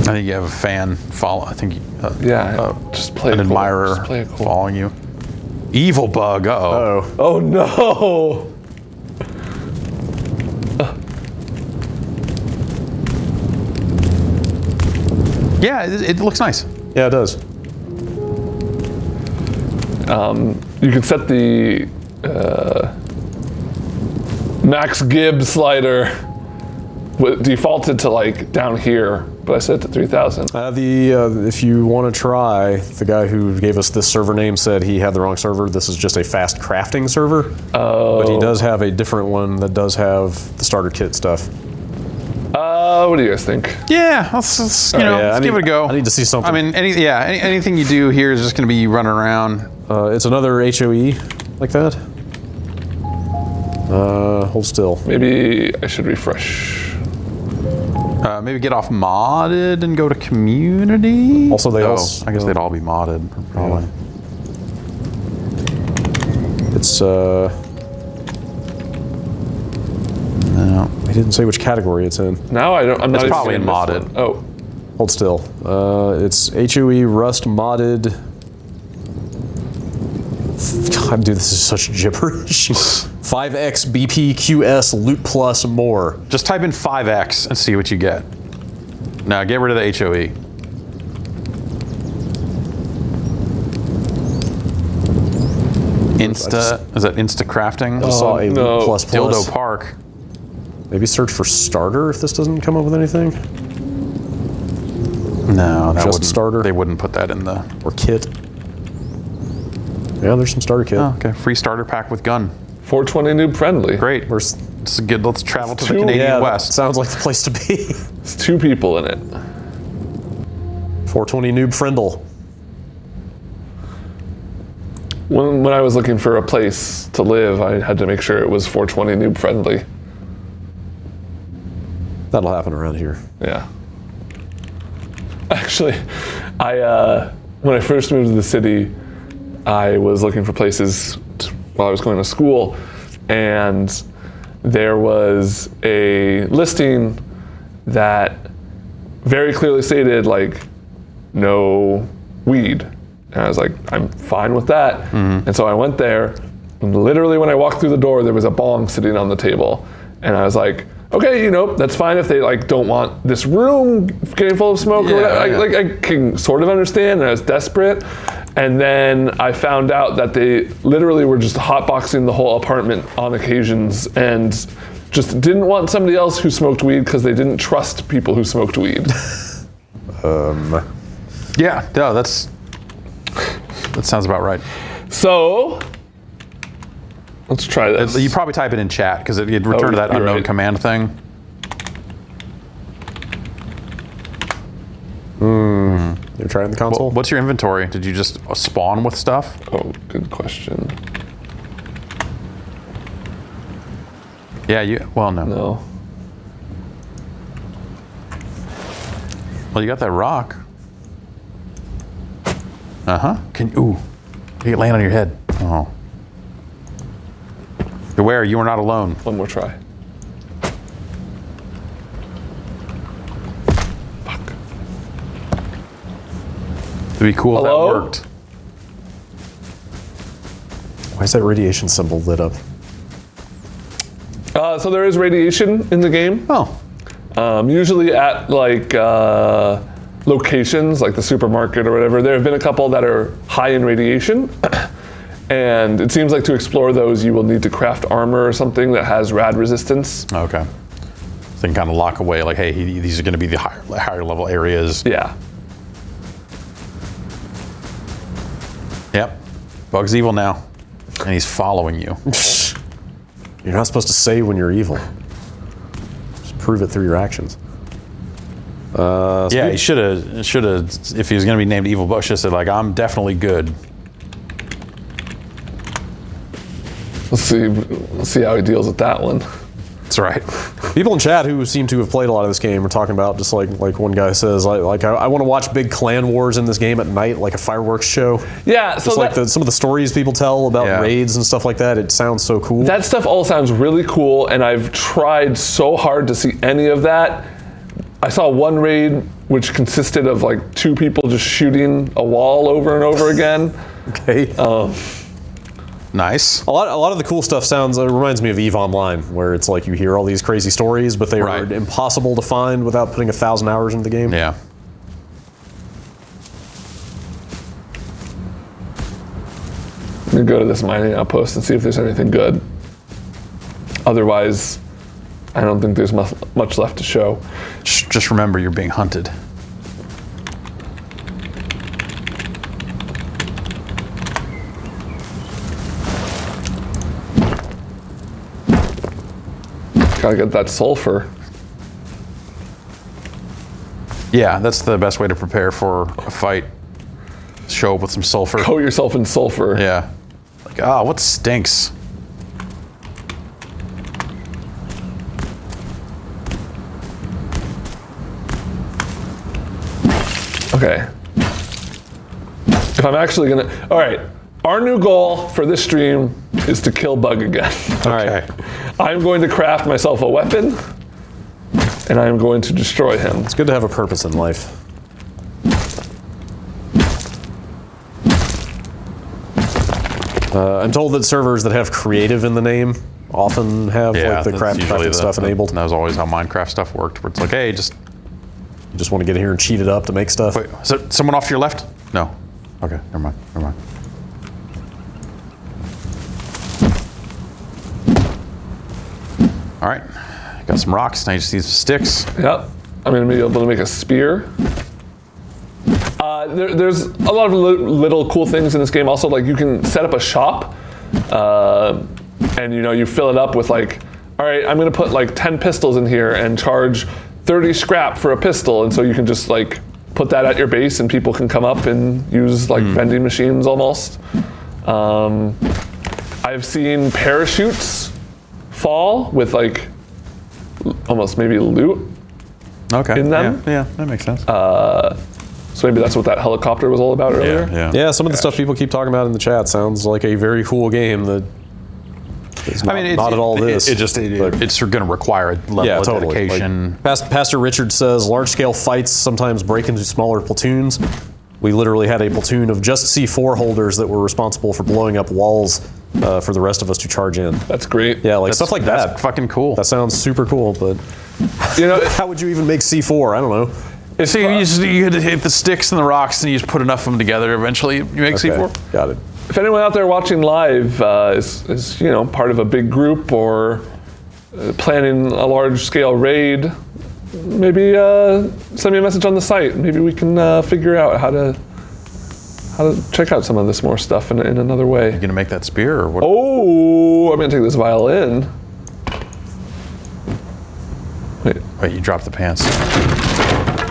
I think you have a fan follow. I think Yeah, just play an it cool. admirer Just play it cool. following you. Evil bug. Uh-oh. Oh. Oh no! Yeah, it looks nice. Yeah, it does. You can set the max gib slider defaulted to like down here, but I set it to 3000. If you want to try, the guy who gave us this server name said he had the wrong server. This is just a fast crafting server. Oh. But he does have a different one that does have the starter kit stuff. What do you guys think? Yeah, let's give it a go. I need to see something. I mean, anything you do here is just going to be you running around. It's another HOE like that. Hold still. Maybe I should refresh. Maybe get off modded and go to community. Also, they I guess also they'd all be modded, probably. It's No. he didn't say which category it's in. Now I'm not. It's even probably seeing this modded. one. Oh, Hold still. It's HOE Rust modded. God, dude, this is such gibberish. 5x BPQS loot plus more. Just type in 5x and see what you get. Now get rid of the HOE. Is that Insta crafting? I saw a no. loot plus plus. Dildo Park. Maybe search for starter if this doesn't come up with anything. No, that Just wouldn't, starter? They wouldn't put that in the. Or kit. Yeah, there's some starter kit. Oh, okay. Free starter pack with gun. 420 noob friendly. Great. Where's, It's good. Let's travel to the Two- Canadian yeah, West. sounds like the place to be. It's 2 people in it. 420 noob friendle. When I was looking for a place to live, I had to make sure it was 420 noob friendly. That'll happen around here. Yeah. Actually, when I first moved to the city, I was looking for places while I was going to school, and there was a listing that very clearly stated like no weed. And I was like, I'm fine with that. Mm-hmm. And so I went there, and literally when I walked through the door, there was a bong sitting on the table. And I was like, okay, that's fine if they like don't want this room getting full of smoke or Yeah, whatever. yeah. I can sort of understand, and I was desperate. And then I found out that they literally were just hotboxing the whole apartment on occasions and just didn't want somebody else who smoked weed because they didn't trust people who smoked weed. Yeah, no, that sounds about right. So, let's try this. You probably type it in chat because it'd return to that you're unknown right. command thing. You're trying the console? What's your inventory? Did you just spawn with stuff? Oh, good question. Yeah, well, no. No. Well, you got that rock. Uh-huh. You land on your head. Oh. Beware, you are not alone. One more try. Fuck. It'd be cool Hello? if that worked. Why is that radiation symbol lit up? So there is radiation in the game. Oh. Usually at like locations like the supermarket or whatever. There have been a couple that are high in radiation. And it seems like to explore those, you will need to craft armor or something that has rad resistance. Okay. So you can kind of lock away, like, hey, these are going to be the higher level areas. Yeah. Yep. Bug's evil now. And he's following you. You're not supposed to say when you're evil. Just prove it through your actions. Yeah, he should have, if he was going to be named Evil Bug, should have said, like, I'm definitely good. Let's see how he deals with that one. That's right. People in chat who seem to have played a lot of this game are talking about, just like one guy says, I want to watch big clan wars in this game at night, like a fireworks show. Yeah, so Just like some of the stories people tell about raids and stuff like that. It sounds so cool. that stuff all sounds really cool, and I've tried so hard to see any of that. I saw one raid which consisted of like 2 people just shooting a wall over and over again. Okay. Nice. A lot of the cool stuff reminds me of EVE Online, where it's like you hear all these crazy stories, but they are impossible to find without putting 1,000 hours into the game. Yeah. Let me go to this mining outpost and see if there's anything good. Otherwise, I don't think there's much left to show. Just remember, you're being hunted. Gotta get that sulfur. Yeah, that's the best way to prepare for a fight. Show up with some sulfur. Coat yourself in sulfur. Yeah. Like, what stinks? Okay. If I'm actually gonna, all right. Our new goal for this stream is to kill Bug again. All right. I'm going to craft myself a weapon, and I'm going to destroy him. It's good to have a purpose in life. I'm told that servers that have creative in the name often have like the crafting stuff enabled. That was always how Minecraft stuff worked, where it's like, hey, just You just want to get in here and cheat it up to make stuff. wait. Is there someone off to your left? No. Okay, never mind. Never mind. All right, got some rocks. Now you just need some sticks. Yep. I'm going to be able to make a spear. There's a lot of little cool things in this game. Also, like you can set up a shop, and you fill it up with like, all right, I'm going to put like 10 pistols in here and charge 30 scrap for a pistol, and so you can just like put that at your base, and people can come up and use like vending machines almost. I've seen parachutes fall with like almost maybe loot Okay. in them. Yeah, that makes sense. So maybe that's what that helicopter was all about earlier. Yeah, some of the stuff people keep talking about in the chat sounds like a very cool game that is not, not at all this. It's going to require a level of dedication. Like, Pastor Richard says, large-scale fights sometimes break into smaller platoons. We literally had a platoon of just C4 holders that were responsible for blowing up walls for the rest of us to charge in. That's great. Yeah, like stuff like that. That's fucking cool. That sounds super cool, but how would you even make C4? I don't know. See, you hit the sticks and the rocks, and you just put enough of them together. Eventually, you make C4. Got it. If anyone out there watching live is part of a big group or planning a large-scale raid, maybe send me a message on the site. Maybe we can figure out how to check out some of this more stuff in another way. You gonna make that spear or what? Oh, I'm gonna take this violin. Wait, you dropped the pants.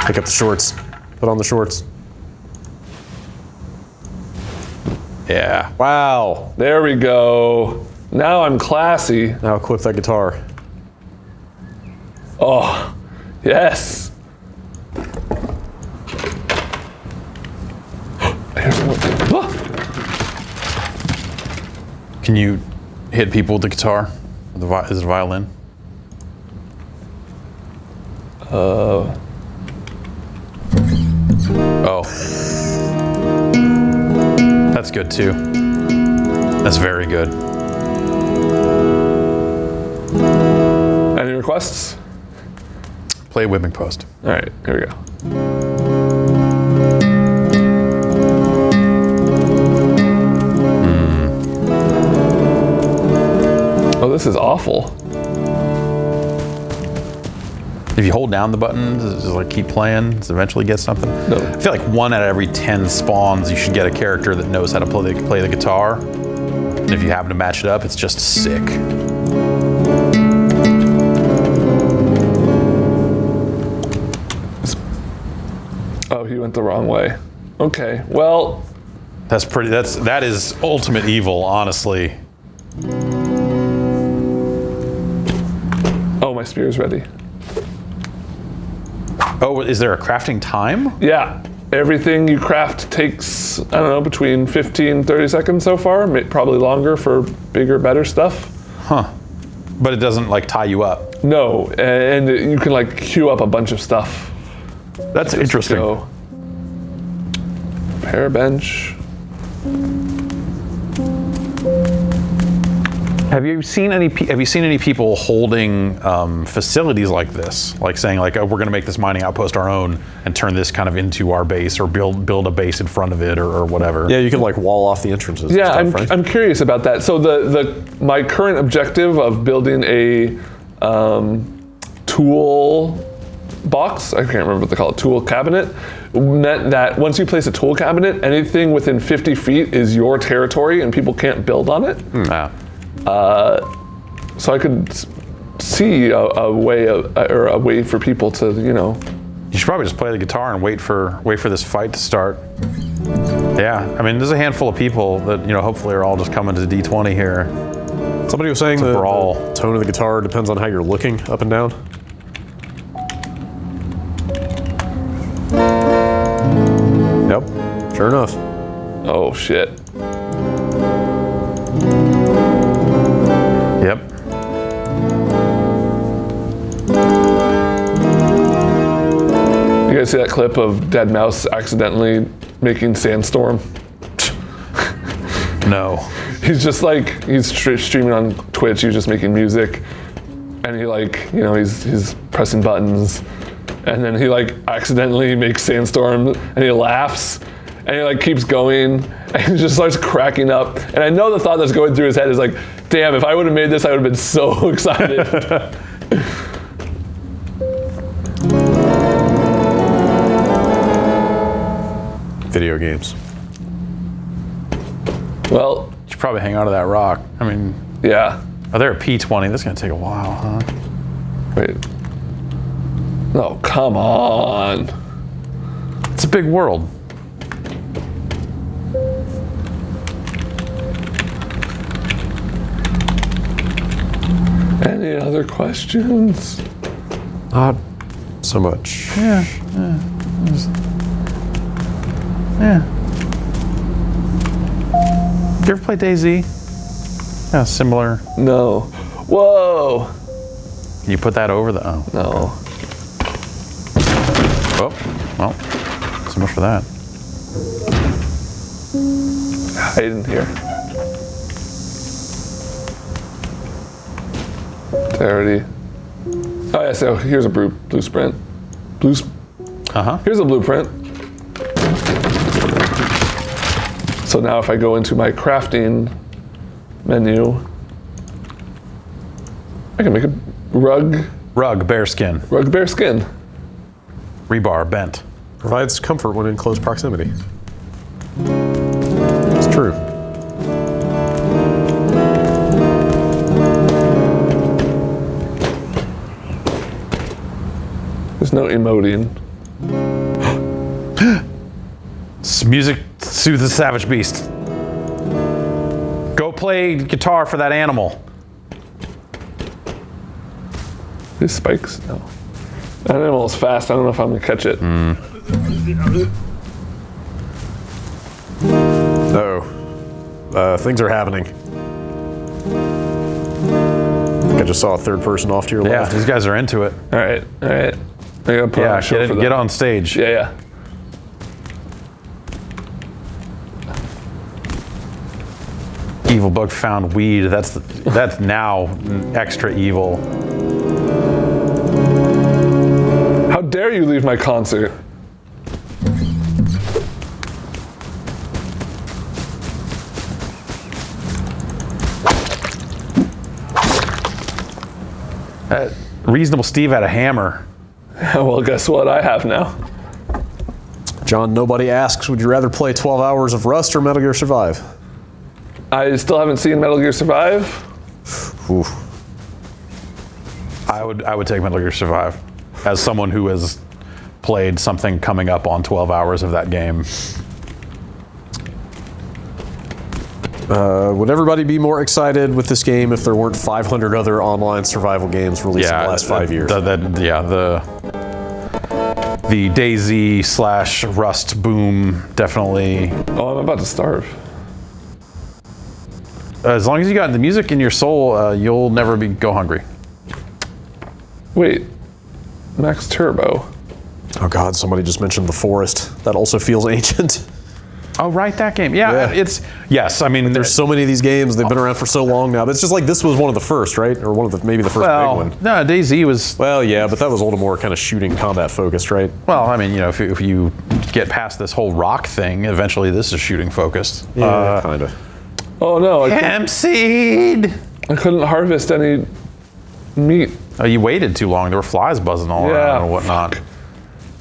Pick up the shorts. Put on the shorts. Yeah. Wow. There we go. Now I'm classy. Now equip that guitar. Oh, yes. Here's one. Ah! Can you hit people with the guitar? Is it a violin? Oh. That's good too. That's very good. Any requests? Play Whipping Post. All right, here we go. Oh, this is awful. If you hold down the button, does it just like keep playing? Does it eventually get something? No. I feel like 1 out of every 10 spawns, you should get a character that knows how to play the guitar. And if you happen to match it up, it's just sick. Oh, he went the wrong way. Okay, well. That is ultimate evil, honestly. Oh, my spear's ready. Oh, is there a crafting time? Yeah, everything you craft takes, I don't know, between 15, 30 seconds so far. Probably longer for bigger, better stuff. Huh. But it doesn't like tie you up. No, and you can like queue up a bunch of stuff. That's interesting. Go. Repair bench. Have you seen any people holding facilities like this, like saying like, oh, we're going to make this mining outpost our own and turn this kind of into our base, or build a base in front of it, or whatever? Yeah, you can like wall off the entrances. Yeah, and stuff, right? I'm curious about that. So my current objective of building a tool box, I can't remember what they call it, tool cabinet, meant that once you place a tool cabinet, anything within 50 feet is your territory and people can't build on it. Ah. So I could see a way for people to, You should probably just play the guitar and wait for this fight to start. Yeah, I mean, there's a handful of people that hopefully are all just coming to D20 here. Somebody was saying the brawl. tone of the guitar depends on how you're looking up and down. Yep, sure enough. Oh shit. Yep. You guys see that clip of Dead Mouse accidentally making Sandstorm? No. He's just like, he's streaming on Twitch, he's just making music, and he he's pressing buttons, and then he like accidentally makes Sandstorm, and he laughs, and he like keeps going, and he just starts cracking up. And I know the thought that's going through his head is like, damn, if I would have made this, I would have been so excited. Video games. Well, You should probably hang on to that rock. I mean, yeah. oh, they're a P20. That's gonna take a while, huh? Wait. No, come on. It's a big world. Any other questions? Not so much. Yeah. You ever play DayZ? Yeah, similar. No. Whoa. Can you put that over the? Oh. No. Oh. Well. So much for that. Hide in here. Already. Oh yeah. So here's a blueprint. Here's a blueprint. So now if I go into my crafting menu, I can make a rug bear skin. bear skin. Rebar, bent. Provides comfort when in close proximity. It's true. There's no emoting. Music soothes the savage beast. Go play guitar for that animal. These spikes? No. That animal is fast. I don't know if I'm gonna catch it. Uh-oh. Things are happening. I think I just saw a third person off to your Yeah, left. these guys are into it. All right. I gotta put on a show for them. Get on stage. Yeah. Evil bug found weed. That's now extra evil. How dare you leave my concert? Reasonable Steve had a hammer. Well, guess what I have now? John, nobody asks, would you rather play 12 hours of Rust or Metal Gear Survive? I still haven't seen Metal Gear Survive. Ooh. I would take Metal Gear Survive as someone who has played something coming up on 12 hours of that game. Would everybody be more excited with this game if there weren't 500 other online survival games released in the last 5 years? The DayZ / Rust boom definitely. Oh, I'm about to starve. As long as you got the music in your soul, you'll never go hungry. Wait, Max Turbo. Oh God, somebody just mentioned The Forest. That also feels ancient. Oh, right, that game. Yeah, Yeah. yes. I mean, There's so many of these games. They've been around for so long now. But it's just like this was one of the first, right? Or maybe the first big one. no, DayZ was. Well, yeah, but that was a little more kind of shooting combat focused, right? Well, I mean, if you get past this whole rock thing, eventually this is shooting focused. Yeah, kind of. Oh no, Hemp seed. I couldn't harvest any meat. Oh, you waited too long. There were flies buzzing all around and whatnot.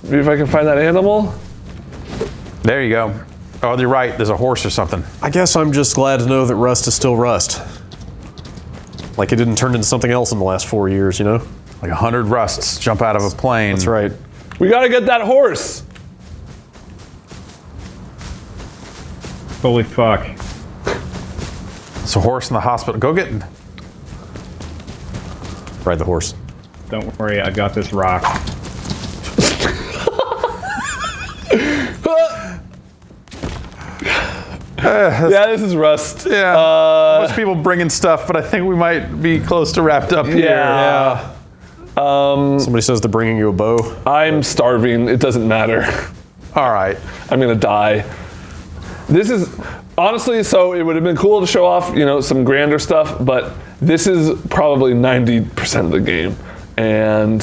Maybe if I can find that animal. There you go. Oh, you're right. There's a horse or something. I guess I'm just glad to know that Rust is still Rust. Like it didn't turn into something else in the last 4 years, you know? Like 100 rusts jump out of a plane. That's right. We gotta get that horse. Holy fuck. It's a horse in the hospital. Go get. Ride the horse. Don't worry, I got this rock. Yeah, this is Rust. Yeah. Most people bringing stuff, but I think we might be close to wrapped up here. Yeah. Somebody says they're bringing you a bow. I'm starving. It doesn't matter. All right. I'm gonna die. This is honestly, so it would have been cool to show off, some grander stuff, but this is probably 90% of the game. And,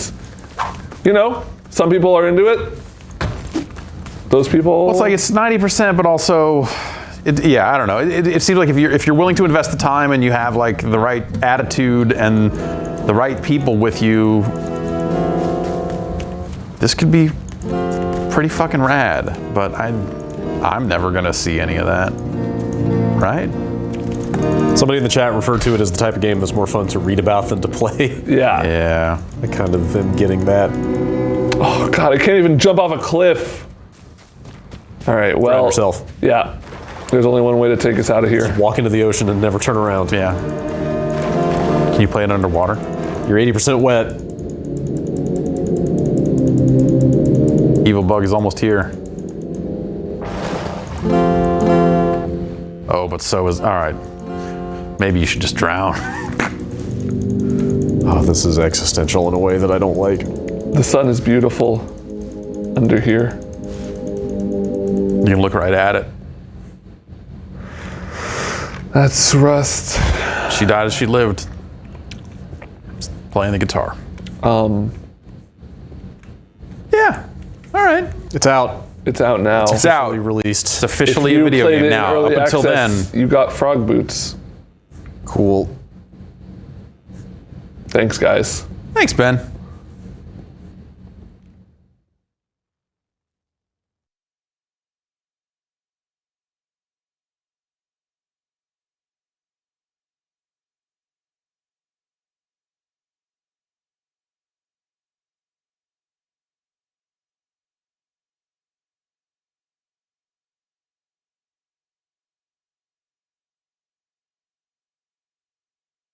some people are into it. Those people. Well, it's like it's 90%, but also, I don't know. It seems like if you're willing to invest the time and you have like the right attitude and the right people with you, this could be pretty fucking rad. But I'm never gonna see any of that, right? Somebody in the chat referred to it as the type of game that's more fun to read about than to play. Yeah. Yeah. I kind of am getting that. Oh God, I can't even jump off a cliff. All right, well. Grab yourself. Yeah. There's only one way to take us out of here. Walk into the ocean and never turn around. Yeah. Can you play it underwater? You're 80% wet. Evil bug is almost here. Oh, but so is. All right. Maybe you should just drown. Oh, this is existential in a way that I don't like. The sun is beautiful under here. You can look right at it. That's Rust. She died as she lived. Playing the guitar. Yeah. All right. It's out. It's out now. It's out. Officially released. It's officially If a you video played game it in now. early Up until access, then, you got frog boots. Cool. Thanks, guys. thanks, Ben.